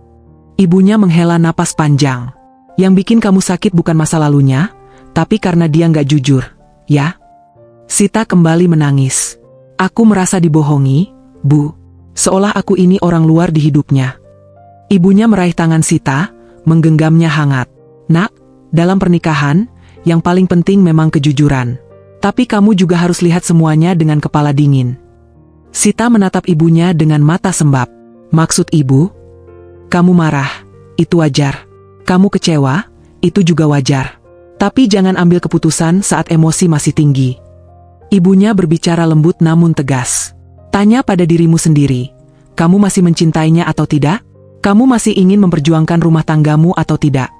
Ibunya menghela napas panjang. Yang bikin kamu sakit bukan masa lalunya, tapi karena dia nggak jujur, ya? Sita kembali menangis. Aku merasa dibohongi, Bu. Seolah aku ini orang luar di hidupnya. Ibunya meraih tangan Sita, menggenggamnya hangat. Nak, dalam pernikahan, yang paling penting memang kejujuran. Tapi kamu juga harus lihat semuanya dengan kepala dingin. Sita menatap ibunya dengan mata sembab. Maksud ibu? Kamu marah, itu wajar. Kamu kecewa, itu juga wajar. Tapi jangan ambil keputusan saat emosi masih tinggi. Ibunya berbicara lembut namun tegas. Tanya pada dirimu sendiri, kamu masih mencintainya atau tidak? Kamu masih ingin memperjuangkan rumah tanggamu atau tidak?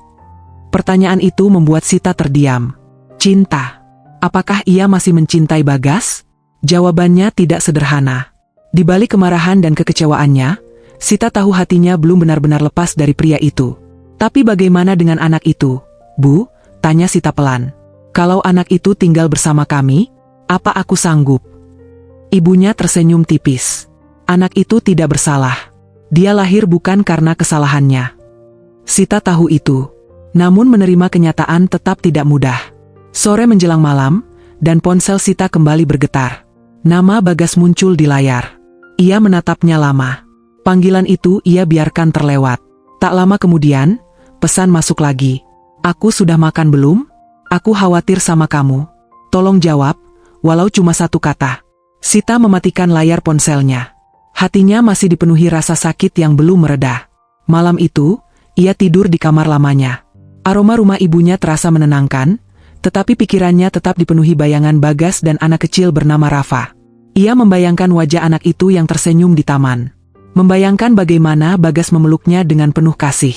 Pertanyaan itu membuat Sita terdiam. Cinta. Apakah ia masih mencintai Bagas? Jawabannya tidak sederhana. Di balik kemarahan dan kekecewaannya, Sita tahu hatinya belum benar-benar lepas dari pria itu. Tapi bagaimana dengan anak itu? Bu, tanya Sita pelan. Kalau anak itu tinggal bersama kami, apa aku sanggup? Ibunya tersenyum tipis. Anak itu tidak bersalah. Dia lahir bukan karena kesalahannya. Sita tahu itu. Namun menerima kenyataan tetap tidak mudah. Sore menjelang malam, dan ponsel Sita kembali bergetar. Nama Bagas muncul di layar. Ia menatapnya lama. Panggilan itu ia biarkan terlewat. Tak lama kemudian, pesan masuk lagi. Aku sudah makan belum? Aku khawatir sama kamu. Tolong jawab, walau cuma satu kata. Sita mematikan layar ponselnya. Hatinya masih dipenuhi rasa sakit yang belum mereda. Malam itu, ia tidur di kamar lamanya. Aroma rumah ibunya terasa menenangkan, tetapi pikirannya tetap dipenuhi bayangan Bagas dan anak kecil bernama Rafa. Ia membayangkan wajah anak itu yang tersenyum di taman. Membayangkan bagaimana Bagas memeluknya dengan penuh kasih.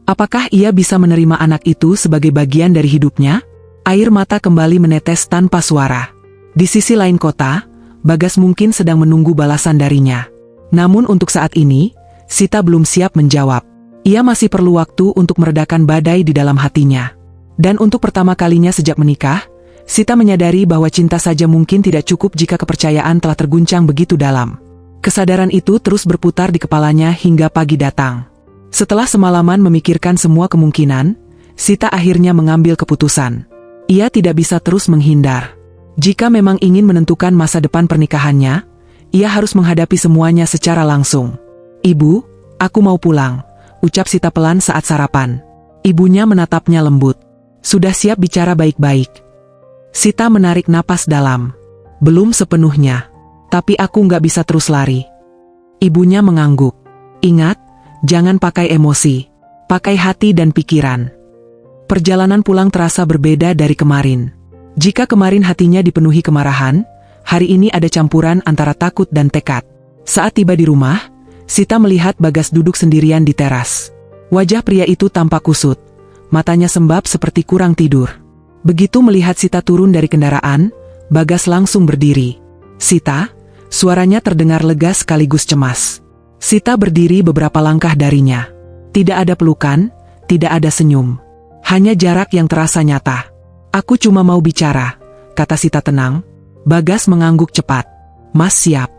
Apakah ia bisa menerima anak itu sebagai bagian dari hidupnya? Air mata kembali menetes tanpa suara. Di sisi lain kota, Bagas mungkin sedang menunggu balasan darinya. Namun untuk saat ini, Sita belum siap menjawab. Ia masih perlu waktu untuk meredakan badai di dalam hatinya. Dan untuk pertama kalinya sejak menikah, Sita menyadari bahwa cinta saja mungkin tidak cukup jika kepercayaan telah terguncang begitu dalam. Kesadaran itu terus berputar di kepalanya hingga pagi datang. Setelah semalaman memikirkan semua kemungkinan, Sita akhirnya mengambil keputusan. Ia tidak bisa terus menghindar. Jika memang ingin menentukan masa depan pernikahannya, ia harus menghadapi semuanya secara langsung. Ibu, aku mau pulang, ucap Sita pelan saat sarapan. Ibunya menatapnya lembut. Sudah siap bicara baik-baik? Sita menarik napas dalam. Belum sepenuhnya. Tapi aku nggak bisa terus lari. Ibunya mengangguk. Ingat, jangan pakai emosi. Pakai hati dan pikiran. Perjalanan pulang terasa berbeda dari kemarin. Jika kemarin hatinya dipenuhi kemarahan, hari ini ada campuran antara takut dan tekad. Saat tiba di rumah, Sita melihat Bagas duduk sendirian di teras. Wajah pria itu tampak kusut. Matanya sembab seperti kurang tidur. Begitu melihat Sita turun dari kendaraan, Bagas langsung berdiri. Sita, suaranya terdengar lega sekaligus cemas. Sita berdiri beberapa langkah darinya. Tidak ada pelukan, tidak ada senyum. Hanya jarak yang terasa nyata. Aku cuma mau bicara, kata Sita tenang. Bagas mengangguk cepat. Mas siap.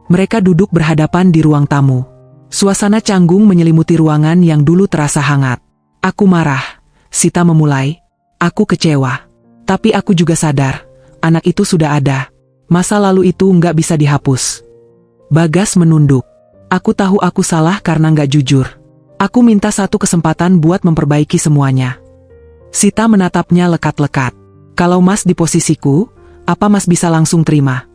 Mereka duduk berhadapan di ruang tamu. Suasana canggung menyelimuti ruangan yang dulu terasa hangat. Aku marah, Sita memulai. Aku kecewa. Tapi aku juga sadar, anak itu sudah ada. Masa lalu itu nggak bisa dihapus. Bagas menunduk. Aku tahu aku salah karena nggak jujur. Aku minta satu kesempatan buat memperbaiki semuanya. Sita menatapnya lekat-lekat. Kalau Mas di posisiku, apa Mas bisa langsung terima?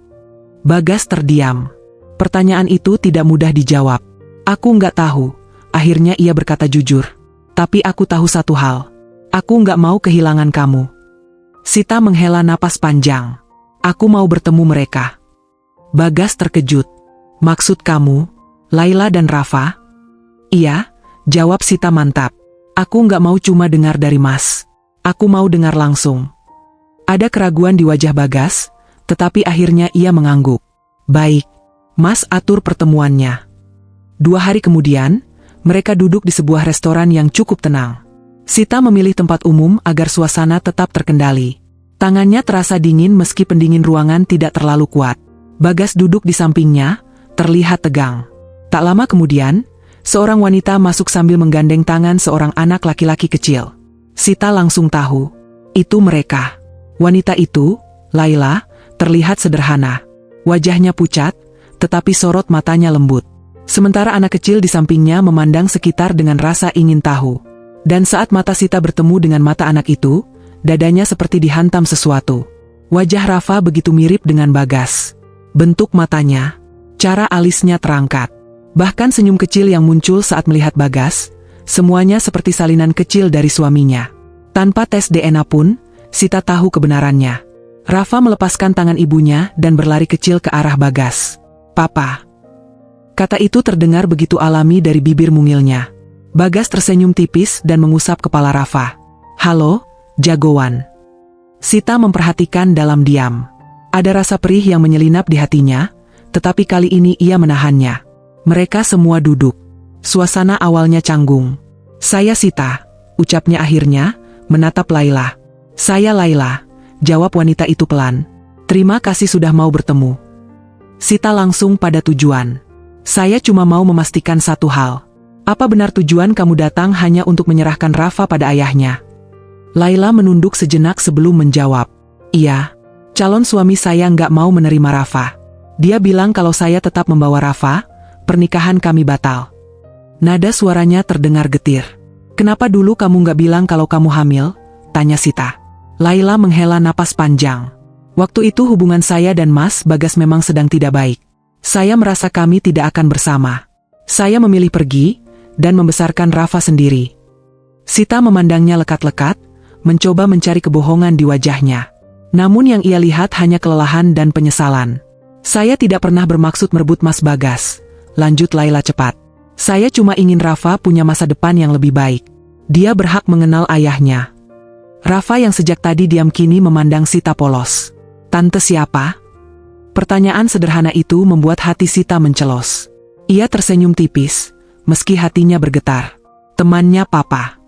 Bagas terdiam. Pertanyaan itu tidak mudah dijawab. Aku nggak tahu. Akhirnya ia berkata jujur. Tapi aku tahu satu hal. Aku nggak mau kehilangan kamu. Sita menghela napas panjang. Aku mau bertemu mereka. Bagas terkejut. Maksud kamu, Laila dan Rafa? Iya, jawab Sita mantap. Aku nggak mau cuma dengar dari Mas. Aku mau dengar langsung. Ada keraguan di wajah Bagas, tetapi akhirnya ia mengangguk. Baik, Mas atur pertemuannya. 2 hari kemudian, mereka duduk di sebuah restoran yang cukup tenang. Sita memilih tempat umum agar suasana tetap terkendali. Tangannya terasa dingin meski pendingin ruangan tidak terlalu kuat. Bagas duduk di sampingnya, terlihat tegang. Tak lama kemudian, seorang wanita masuk sambil menggandeng tangan seorang anak laki-laki kecil. Sita langsung tahu, itu mereka. Wanita itu, Laila, terlihat sederhana. Wajahnya pucat, tetapi sorot matanya lembut. Sementara anak kecil di sampingnya memandang sekitar dengan rasa ingin tahu. Dan saat mata Sita bertemu dengan mata anak itu, dadanya seperti dihantam sesuatu. Wajah Rafa begitu mirip dengan Bagas. Bentuk matanya, cara alisnya terangkat. Bahkan senyum kecil yang muncul saat melihat Bagas, semuanya seperti salinan kecil dari suaminya. Tanpa tes DNA pun, Sita tahu kebenarannya. Rafa melepaskan tangan ibunya dan berlari kecil ke arah Bagas. "Papa." Kata itu terdengar begitu alami dari bibir mungilnya. Bagas tersenyum tipis dan mengusap kepala Rafa. "Halo, jagoan." Sita memperhatikan dalam diam. Ada rasa perih yang menyelinap di hatinya, tetapi kali ini ia menahannya. Mereka semua duduk. Suasana awalnya canggung. "Saya Sita," ucapnya akhirnya, menatap Laila. "Saya Laila," jawab wanita itu pelan. "Terima kasih sudah mau bertemu." Sita langsung pada tujuan. "Saya cuma mau memastikan satu hal. Apa benar tujuan kamu datang hanya untuk menyerahkan Rafa pada ayahnya?" Laila menunduk sejenak sebelum menjawab. "Iya, calon suami saya nggak mau menerima Rafa. Dia bilang kalau saya tetap membawa Rafa, pernikahan kami batal." Nada suaranya terdengar getir. "Kenapa dulu kamu nggak bilang kalau kamu hamil?" tanya Sita. Laila menghela napas panjang. "Waktu itu hubungan saya dan Mas Bagas memang sedang tidak baik. Saya merasa kami tidak akan bersama. Saya memilih pergi dan membesarkan Rafa sendiri." Sita memandangnya lekat-lekat, mencoba mencari kebohongan di wajahnya. Namun yang ia lihat hanya kelelahan dan penyesalan. "Saya tidak pernah bermaksud merebut Mas Bagas," lanjut Laila cepat. "Saya cuma ingin Rafa punya masa depan yang lebih baik. Dia berhak mengenal ayahnya." Rafa yang sejak tadi diam kini memandang Sita polos. "Tante siapa?" Pertanyaan sederhana itu membuat hati Sita mencelos. Ia tersenyum tipis, meski hatinya bergetar. "Temannya Papa."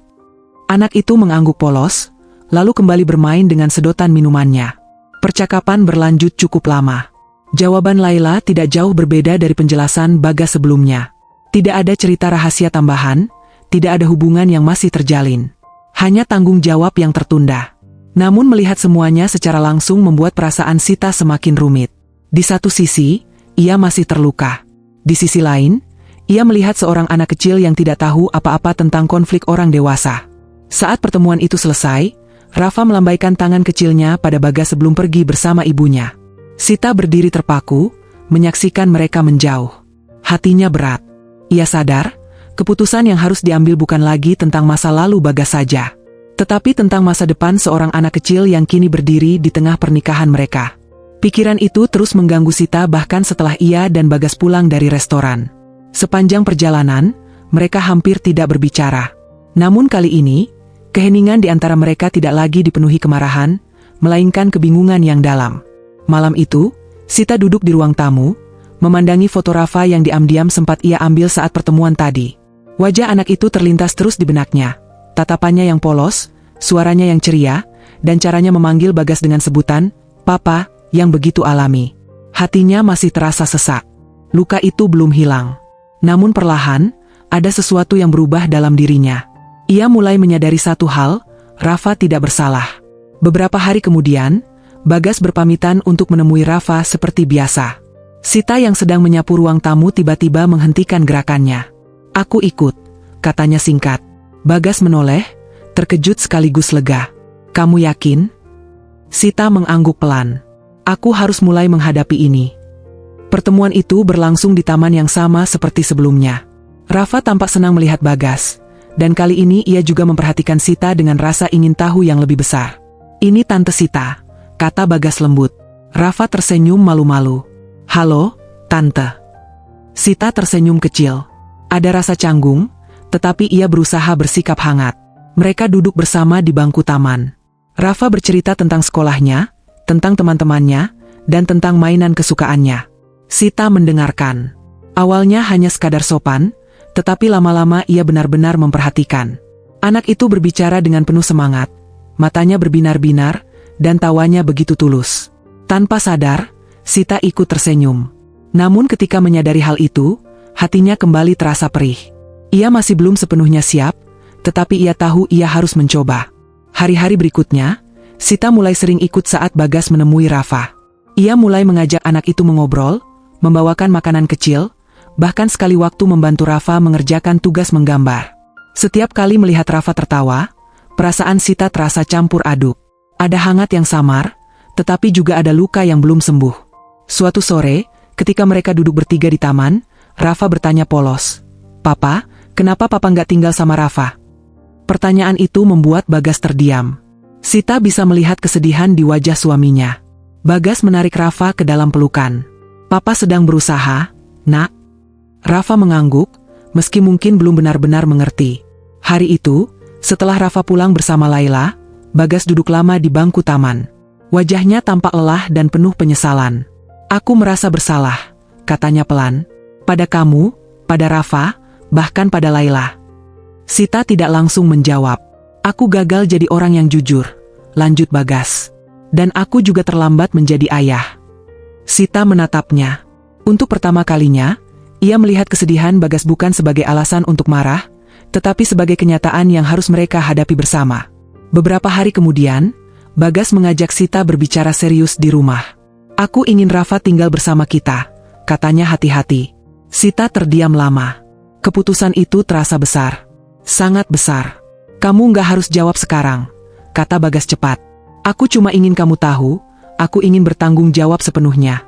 Anak itu mengangguk polos, lalu kembali bermain dengan sedotan minumannya. Percakapan berlanjut cukup lama. Jawaban Laila tidak jauh berbeda dari penjelasan Bagas sebelumnya. Tidak ada cerita rahasia tambahan, tidak ada hubungan yang masih terjalin. Hanya tanggung jawab yang tertunda. Namun melihat semuanya secara langsung membuat perasaan Sita semakin rumit. Di satu sisi, ia masih terluka. Di sisi lain, ia melihat seorang anak kecil yang tidak tahu apa-apa tentang konflik orang dewasa. Saat pertemuan itu selesai, Rafa melambaikan tangan kecilnya pada Bagas sebelum pergi bersama ibunya. Sita berdiri terpaku, menyaksikan mereka menjauh. Hatinya berat. Ia sadar, keputusan yang harus diambil bukan lagi tentang masa lalu Bagas saja, tetapi tentang masa depan seorang anak kecil yang kini berdiri di tengah pernikahan mereka. Pikiran itu terus mengganggu Sita bahkan setelah ia dan Bagas pulang dari restoran. Sepanjang perjalanan, mereka hampir tidak berbicara. Namun kali ini, keheningan di antara mereka tidak lagi dipenuhi kemarahan, melainkan kebingungan yang dalam. Malam itu, Sita duduk di ruang tamu, memandangi foto Rafa yang diam-diam sempat ia ambil saat pertemuan tadi. Wajah anak itu terlintas terus di benaknya. Tatapannya yang polos, suaranya yang ceria, dan caranya memanggil Bagas dengan sebutan, "Papa," yang begitu alami. Hatinya masih terasa sesak. Luka itu belum hilang. Namun perlahan, ada sesuatu yang berubah dalam dirinya. Ia mulai menyadari satu hal, Rafa tidak bersalah. Beberapa hari kemudian, Bagas berpamitan untuk menemui Rafa seperti biasa. Sita yang sedang menyapu ruang tamu tiba-tiba menghentikan gerakannya. "Aku ikut," katanya singkat. Bagas menoleh, terkejut sekaligus lega. "Kamu yakin?" Sita mengangguk pelan. "Aku harus mulai menghadapi ini." Pertemuan itu berlangsung di taman yang sama seperti sebelumnya. Rafa tampak senang melihat Bagas, dan kali ini ia juga memperhatikan Sita dengan rasa ingin tahu yang lebih besar. "Ini Tante Sita," kata Bagas lembut. Rafa tersenyum malu-malu. "Halo, Tante." Sita tersenyum kecil. Ada rasa canggung, tetapi ia berusaha bersikap hangat. Mereka duduk bersama di bangku taman. Rafa bercerita tentang sekolahnya, tentang teman-temannya, dan tentang mainan kesukaannya. Sita mendengarkan. Awalnya hanya sekadar sopan, tetapi lama-lama ia benar-benar memperhatikan. Anak itu berbicara dengan penuh semangat, matanya berbinar-binar, dan tawanya begitu tulus. Tanpa sadar, Sita ikut tersenyum. Namun ketika menyadari hal itu, hatinya kembali terasa perih. Ia masih belum sepenuhnya siap, tetapi ia tahu ia harus mencoba. Hari-hari berikutnya, Sita mulai sering ikut saat Bagas menemui Rafa. Ia mulai mengajak anak itu mengobrol, membawakan makanan kecil, bahkan sekali waktu membantu Rafa mengerjakan tugas menggambar. Setiap kali melihat Rafa tertawa, perasaan Sita terasa campur aduk. Ada hangat yang samar, tetapi juga ada luka yang belum sembuh. Suatu sore, ketika mereka duduk bertiga di taman, Rafa bertanya polos, "Papa, kenapa Papa nggak tinggal sama Rafa?" Pertanyaan itu membuat Bagas terdiam. Sita bisa melihat kesedihan di wajah suaminya. Bagas menarik Rafa ke dalam pelukan. "Papa sedang berusaha, Nak." Rafa mengangguk, meski mungkin belum benar-benar mengerti. Hari itu, setelah Rafa pulang bersama Laila, Bagas duduk lama di bangku taman. Wajahnya tampak lelah dan penuh penyesalan. "Aku merasa bersalah," katanya pelan. "Pada kamu, pada Rafa, bahkan pada Laila." Sita tidak langsung menjawab. "Aku gagal jadi orang yang jujur," lanjut Bagas. "Dan aku juga terlambat menjadi ayah." Sita menatapnya. Untuk pertama kalinya, ia melihat kesedihan Bagas bukan sebagai alasan untuk marah, tetapi sebagai kenyataan yang harus mereka hadapi bersama. Beberapa hari kemudian, Bagas mengajak Sita berbicara serius di rumah. "Aku ingin Rafa tinggal bersama kita," katanya hati-hati. Sita terdiam lama. Keputusan itu terasa besar. Sangat besar. "Kamu nggak harus jawab sekarang," kata Bagas cepat. "Aku cuma ingin kamu tahu, aku ingin bertanggung jawab sepenuhnya."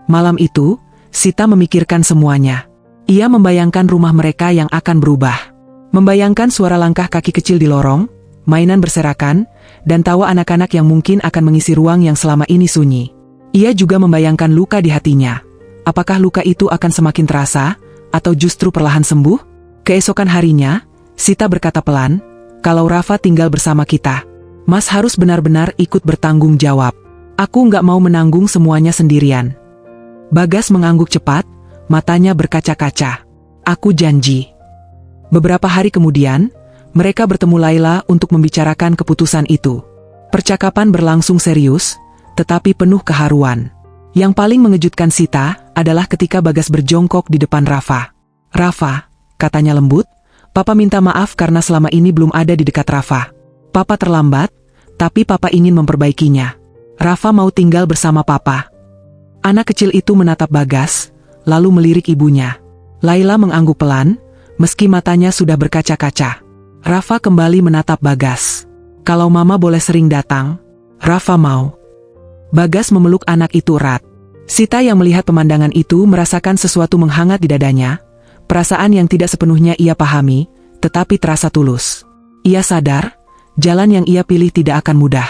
Malam itu, Sita memikirkan semuanya. Ia membayangkan rumah mereka yang akan berubah. Membayangkan suara langkah kaki kecil di lorong, mainan berserakan, dan tawa anak-anak yang mungkin akan mengisi ruang yang selama ini sunyi. Ia juga membayangkan luka di hatinya. Apakah luka itu akan semakin terasa, atau justru perlahan sembuh? Keesokan harinya, Sita berkata pelan, "Kalau Rafa tinggal bersama kita, Mas harus benar-benar ikut bertanggung jawab. Aku nggak mau menanggung semuanya sendirian." Bagas mengangguk cepat, matanya berkaca-kaca. "Aku janji." Beberapa hari kemudian, mereka bertemu Laila untuk membicarakan keputusan itu. Percakapan berlangsung serius, tetapi penuh keharuan. Yang paling mengejutkan Sita adalah ketika Bagas berjongkok di depan Rafa. "Rafa," katanya lembut, "Papa minta maaf karena selama ini belum ada di dekat Rafa. Papa terlambat, tapi Papa ingin memperbaikinya. Rafa mau tinggal bersama Papa." Anak kecil itu menatap Bagas, lalu melirik ibunya. Laila mengangguk pelan, meski matanya sudah berkaca-kaca. Rafa kembali menatap Bagas. "Kalau Mama boleh sering datang, Rafa mau." Bagas memeluk anak itu erat. Sita yang melihat pemandangan itu merasakan sesuatu menghangat di dadanya, perasaan yang tidak sepenuhnya ia pahami, tetapi terasa tulus. Ia sadar, jalan yang ia pilih tidak akan mudah.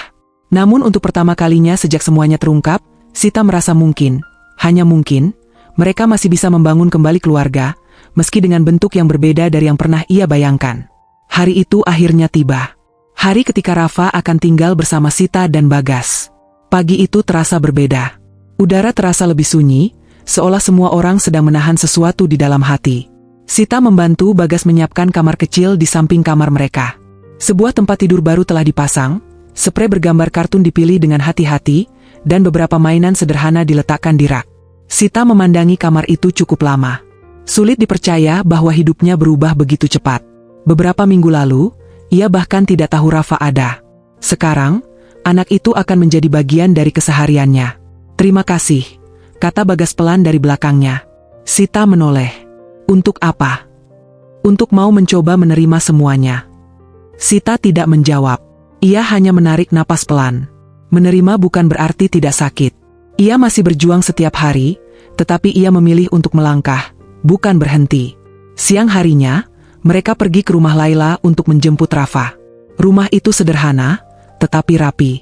Namun untuk pertama kalinya sejak semuanya terungkap, Sita merasa mungkin, hanya mungkin, mereka masih bisa membangun kembali keluarga, meski dengan bentuk yang berbeda dari yang pernah ia bayangkan. Hari itu akhirnya tiba. Hari ketika Rafa akan tinggal bersama Sita dan Bagas. Pagi itu terasa berbeda. Udara terasa lebih sunyi, seolah semua orang sedang menahan sesuatu di dalam hati. Sita membantu Bagas menyiapkan kamar kecil di samping kamar mereka. Sebuah tempat tidur baru telah dipasang, sprei bergambar kartun dipilih dengan hati-hati, dan beberapa mainan sederhana diletakkan di rak. Sita memandangi kamar itu cukup lama. Sulit dipercaya bahwa hidupnya berubah begitu cepat. Beberapa minggu lalu, ia bahkan tidak tahu Rafa ada. Sekarang, anak itu akan menjadi bagian dari kesehariannya. "Terima kasih," kata Bagas pelan dari belakangnya. Sita menoleh. "Untuk apa?" "Untuk mau mencoba menerima semuanya." Sita tidak menjawab. Ia hanya menarik napas pelan. Menerima bukan berarti tidak sakit. Ia masih berjuang setiap hari, tetapi ia memilih untuk melangkah, bukan berhenti. Siang harinya, mereka pergi ke rumah Laila untuk menjemput Rafa. Rumah itu sederhana, tetapi rapi.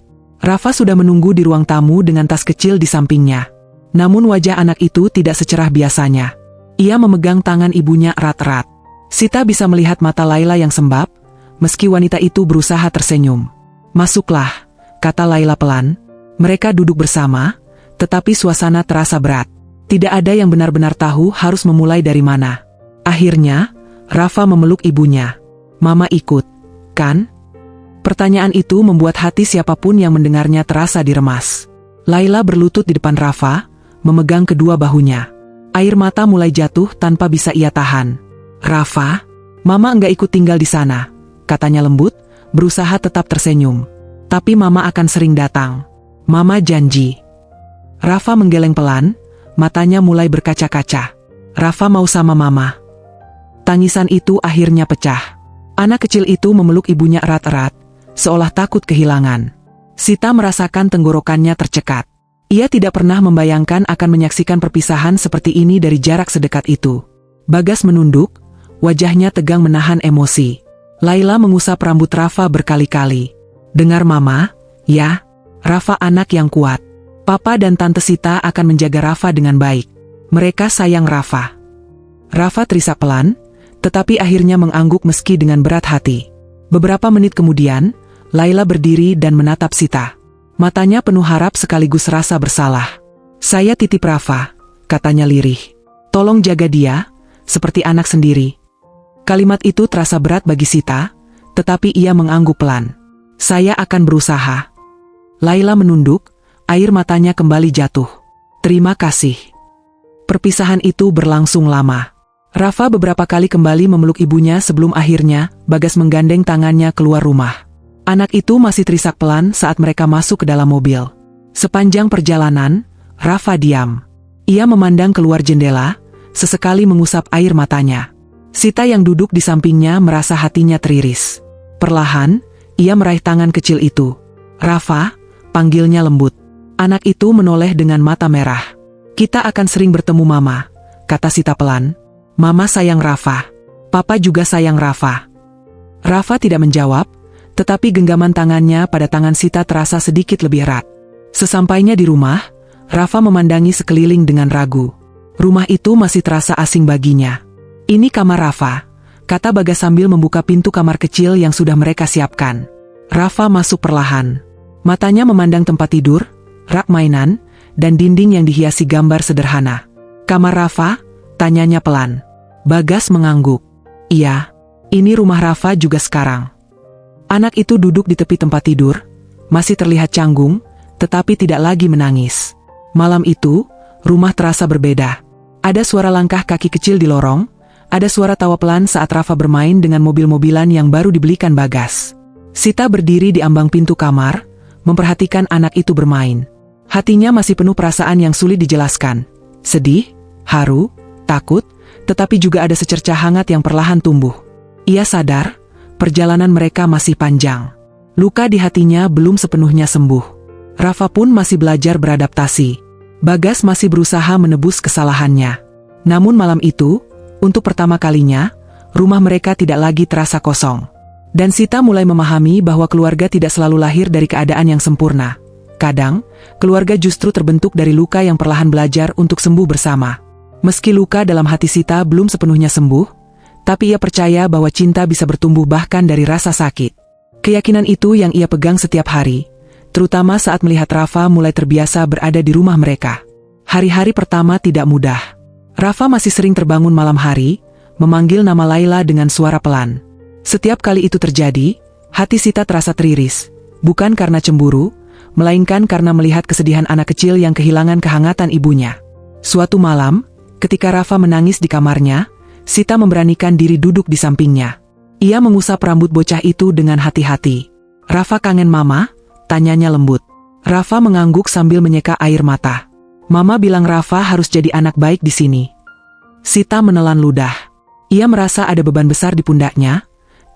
Rafa sudah menunggu di ruang tamu dengan tas kecil di sampingnya. Namun wajah anak itu tidak secerah biasanya. Ia memegang tangan ibunya erat-erat. Sita bisa melihat mata Laila yang sembab, meski wanita itu berusaha tersenyum. "Masuklah," kata Laila pelan. Mereka duduk bersama, tetapi suasana terasa berat. Tidak ada yang benar-benar tahu harus memulai dari mana. Akhirnya, Rafa memeluk ibunya. Mama ikut, kan? Pertanyaan itu membuat hati siapapun yang mendengarnya terasa diremas. Laila berlutut di depan Rafa, memegang kedua bahunya. Air mata mulai jatuh tanpa bisa ia tahan. Rafa, Mama enggak ikut tinggal di sana, katanya lembut, berusaha tetap tersenyum. Tapi Mama akan sering datang. Mama janji. Rafa menggeleng pelan, matanya mulai berkaca-kaca. Rafa mau sama Mama. Tangisan itu akhirnya pecah. Anak kecil itu memeluk ibunya erat-erat, seolah takut kehilangan. Sita merasakan tenggorokannya tercekat. Ia tidak pernah membayangkan akan menyaksikan perpisahan seperti ini dari jarak sedekat itu. Bagas menunduk, wajahnya tegang menahan emosi. Laila mengusap rambut Rafa berkali-kali. Dengar Mama, ya, Rafa anak yang kuat. Papa dan Tante Sita akan menjaga Rafa dengan baik. Mereka sayang Rafa. Rafa terisak pelan, tetapi akhirnya mengangguk meski dengan berat hati. Beberapa menit kemudian, Laila berdiri dan menatap Sita. Matanya penuh harap sekaligus rasa bersalah. Saya titip Rafa, katanya lirih. Tolong jaga dia, seperti anak sendiri. Kalimat itu terasa berat bagi Sita, tetapi ia mengangguk pelan. Saya akan berusaha. Laila menunduk, air matanya kembali jatuh. Terima kasih. Perpisahan itu berlangsung lama. Rafa beberapa kali kembali memeluk ibunya sebelum akhirnya Bagas menggandeng tangannya keluar rumah. Anak itu masih terisak pelan saat mereka masuk ke dalam mobil. Sepanjang perjalanan, Rafa diam. Ia memandang keluar jendela, sesekali mengusap air matanya. Sita yang duduk di sampingnya merasa hatinya teriris. Perlahan, ia meraih tangan kecil itu. Rafa, panggilnya lembut. Anak itu menoleh dengan mata merah. Kita akan sering bertemu Mama, kata Sita pelan. Mama sayang Rafa. Papa juga sayang Rafa. Rafa tidak menjawab, tetapi genggaman tangannya pada tangan Sita terasa sedikit lebih erat. Sesampainya di rumah, Rafa memandangi sekeliling dengan ragu. Rumah itu masih terasa asing baginya. Ini kamar Rafa, kata Bagas sambil membuka pintu kamar kecil yang sudah mereka siapkan. Rafa masuk perlahan. Matanya memandang tempat tidur, rak mainan, dan dinding yang dihiasi gambar sederhana. Kamar Rafa? Tanyanya pelan. Bagas mengangguk. Iya, ini rumah Rafa juga sekarang. Anak itu duduk di tepi tempat tidur, masih terlihat canggung, tetapi tidak lagi menangis. Malam itu, rumah terasa berbeda. Ada suara langkah kaki kecil di lorong, ada suara tawa pelan saat Rafa bermain dengan mobil-mobilan yang baru dibelikan Bagas. Sita berdiri di ambang pintu kamar, memperhatikan anak itu bermain. Hatinya masih penuh perasaan yang sulit dijelaskan. Sedih, haru, takut, tetapi juga ada secercah hangat yang perlahan tumbuh. Ia sadar, perjalanan mereka masih panjang. Luka di hatinya belum sepenuhnya sembuh. Rafa pun masih belajar beradaptasi. Bagas masih berusaha menebus kesalahannya. Namun malam itu, untuk pertama kalinya, rumah mereka tidak lagi terasa kosong. Dan Sita mulai memahami bahwa keluarga tidak selalu lahir dari keadaan yang sempurna. Kadang, keluarga justru terbentuk dari luka yang perlahan belajar untuk sembuh bersama. Meski luka dalam hati Sita belum sepenuhnya sembuh, tapi ia percaya bahwa cinta bisa bertumbuh bahkan dari rasa sakit. Keyakinan itu yang ia pegang setiap hari, terutama saat melihat Rafa mulai terbiasa berada di rumah mereka. Hari-hari pertama tidak mudah. Rafa masih sering terbangun malam hari, memanggil nama Laila dengan suara pelan. Setiap kali itu terjadi, hati Sita terasa teriris, bukan karena cemburu, melainkan karena melihat kesedihan anak kecil yang kehilangan kehangatan ibunya. Suatu malam, ketika Rafa menangis di kamarnya, Sita memberanikan diri duduk di sampingnya. Ia mengusap rambut bocah itu dengan hati-hati. Rafa kangen Mama? Tanyanya lembut. Rafa mengangguk sambil menyeka air mata. Mama bilang Rafa harus jadi anak baik di sini. Sita menelan ludah. Ia merasa ada beban besar di pundaknya,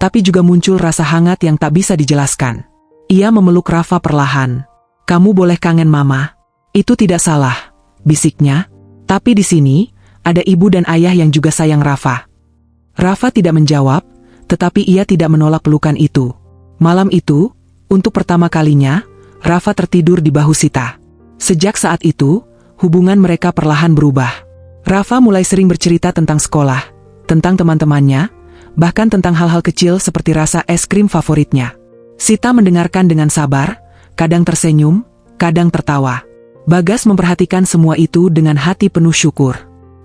tapi juga muncul rasa hangat yang tak bisa dijelaskan. Ia memeluk Rafa perlahan. Kamu boleh kangen Mama. Itu tidak salah, bisiknya. Tapi di sini, ada ibu dan ayah yang juga sayang Rafa. Rafa tidak menjawab, tetapi ia tidak menolak pelukan itu. Malam itu, untuk pertama kalinya, Rafa tertidur di bahu Sita. Sejak saat itu, hubungan mereka perlahan berubah. Rafa mulai sering bercerita tentang sekolah, tentang teman-temannya, bahkan tentang hal-hal kecil seperti rasa es krim favoritnya. Sita mendengarkan dengan sabar, kadang tersenyum, kadang tertawa. Bagas memperhatikan semua itu dengan hati penuh syukur.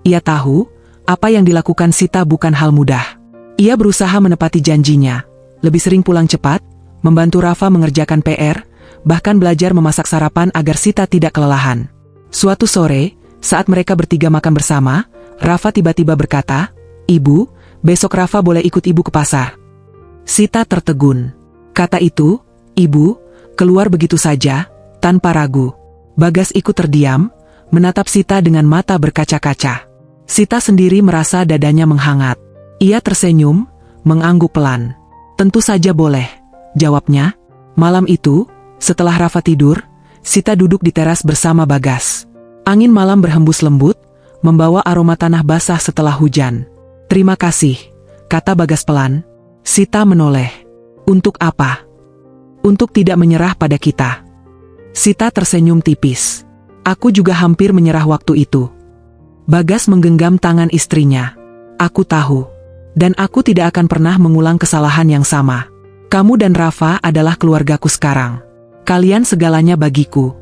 Ia tahu, apa yang dilakukan Sita bukan hal mudah. Ia berusaha menepati janjinya, lebih sering pulang cepat, membantu Rafa mengerjakan PR, bahkan belajar memasak sarapan agar Sita tidak kelelahan. Suatu sore, saat mereka bertiga makan bersama, Rafa tiba-tiba berkata, "Ibu, besok Rafa boleh ikut ibu ke pasar." Sita tertegun. Kata itu, "Ibu," keluar begitu saja, tanpa ragu. Bagas ikut terdiam, menatap Sita dengan mata berkaca-kaca. Sita sendiri merasa dadanya menghangat. Ia tersenyum, mengangguk pelan. "Tentu saja boleh," jawabnya. Malam itu, setelah Rafa tidur, Sita duduk di teras bersama Bagas. Angin malam berhembus lembut, membawa aroma tanah basah setelah hujan. "Terima kasih," kata Bagas pelan. Sita menoleh. "Untuk apa?" "Untuk tidak menyerah pada kita." Sita tersenyum tipis. "Aku juga hampir menyerah waktu itu." Bagas menggenggam tangan istrinya. "Aku tahu. Dan aku tidak akan pernah mengulang kesalahan yang sama. Kamu dan Rafa adalah keluargaku sekarang. Kalian segalanya bagiku."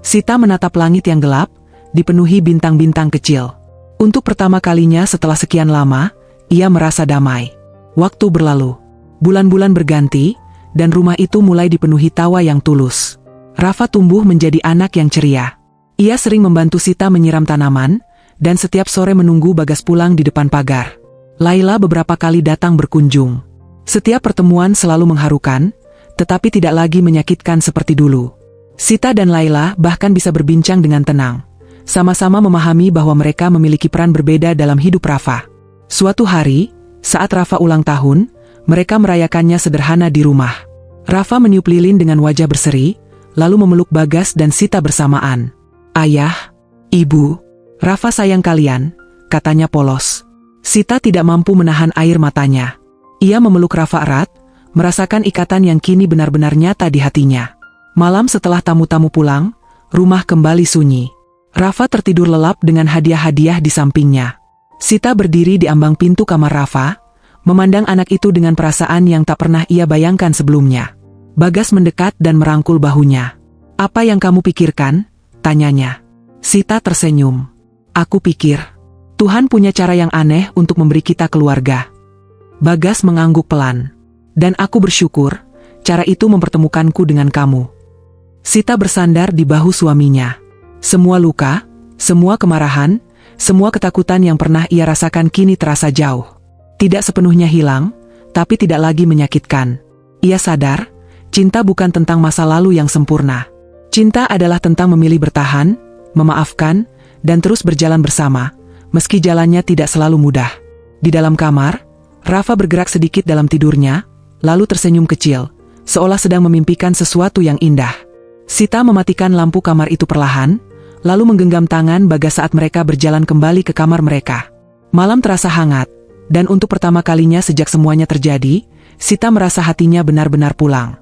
Sita menatap langit yang gelap, dipenuhi bintang-bintang kecil. Untuk pertama kalinya setelah sekian lama, ia merasa damai. Waktu berlalu. Bulan-bulan berganti, dan rumah itu mulai dipenuhi tawa yang tulus. Rafa tumbuh menjadi anak yang ceria. Ia sering membantu Sita menyiram tanaman, dan setiap sore menunggu Bagas pulang di depan pagar. Laila beberapa kali datang berkunjung. Setiap pertemuan selalu mengharukan, tetapi tidak lagi menyakitkan seperti dulu. Sita dan Laila bahkan bisa berbincang dengan tenang, sama-sama memahami bahwa mereka memiliki peran berbeda dalam hidup Rafa. Suatu hari, saat Rafa ulang tahun, mereka merayakannya sederhana di rumah. Rafa meniup lilin dengan wajah berseri, lalu memeluk Bagas dan Sita bersamaan. "Ayah, Ibu, Rafa sayang kalian," katanya polos. Sita tidak mampu menahan air matanya. Ia memeluk Rafa erat, merasakan ikatan yang kini benar-benar nyata di hatinya. Malam setelah tamu-tamu pulang, rumah kembali sunyi. Rafa tertidur lelap dengan hadiah-hadiah di sampingnya. Sita berdiri di ambang pintu kamar Rafa, memandang anak itu dengan perasaan yang tak pernah ia bayangkan sebelumnya. Bagas mendekat dan merangkul bahunya. "Apa yang kamu pikirkan?" tanyanya. Sita tersenyum. "Aku pikir, Tuhan punya cara yang aneh untuk memberi kita keluarga." Bagas mengangguk pelan. "Dan aku bersyukur, cara itu mempertemukanku dengan kamu." Sita bersandar di bahu suaminya. Semua luka, semua kemarahan, semua ketakutan yang pernah ia rasakan kini terasa jauh. Tidak sepenuhnya hilang, tapi tidak lagi menyakitkan. Ia sadar, cinta bukan tentang masa lalu yang sempurna. Cinta adalah tentang memilih bertahan, memaafkan, dan terus berjalan bersama, meski jalannya tidak selalu mudah. Di dalam kamar, Rafa bergerak sedikit dalam tidurnya, lalu tersenyum kecil, seolah sedang memimpikan sesuatu yang indah. Sita mematikan lampu kamar itu perlahan, lalu menggenggam tangan Bagas saat mereka berjalan kembali ke kamar mereka. Malam terasa hangat, dan untuk pertama kalinya sejak semuanya terjadi, Sita merasa hatinya benar-benar pulang.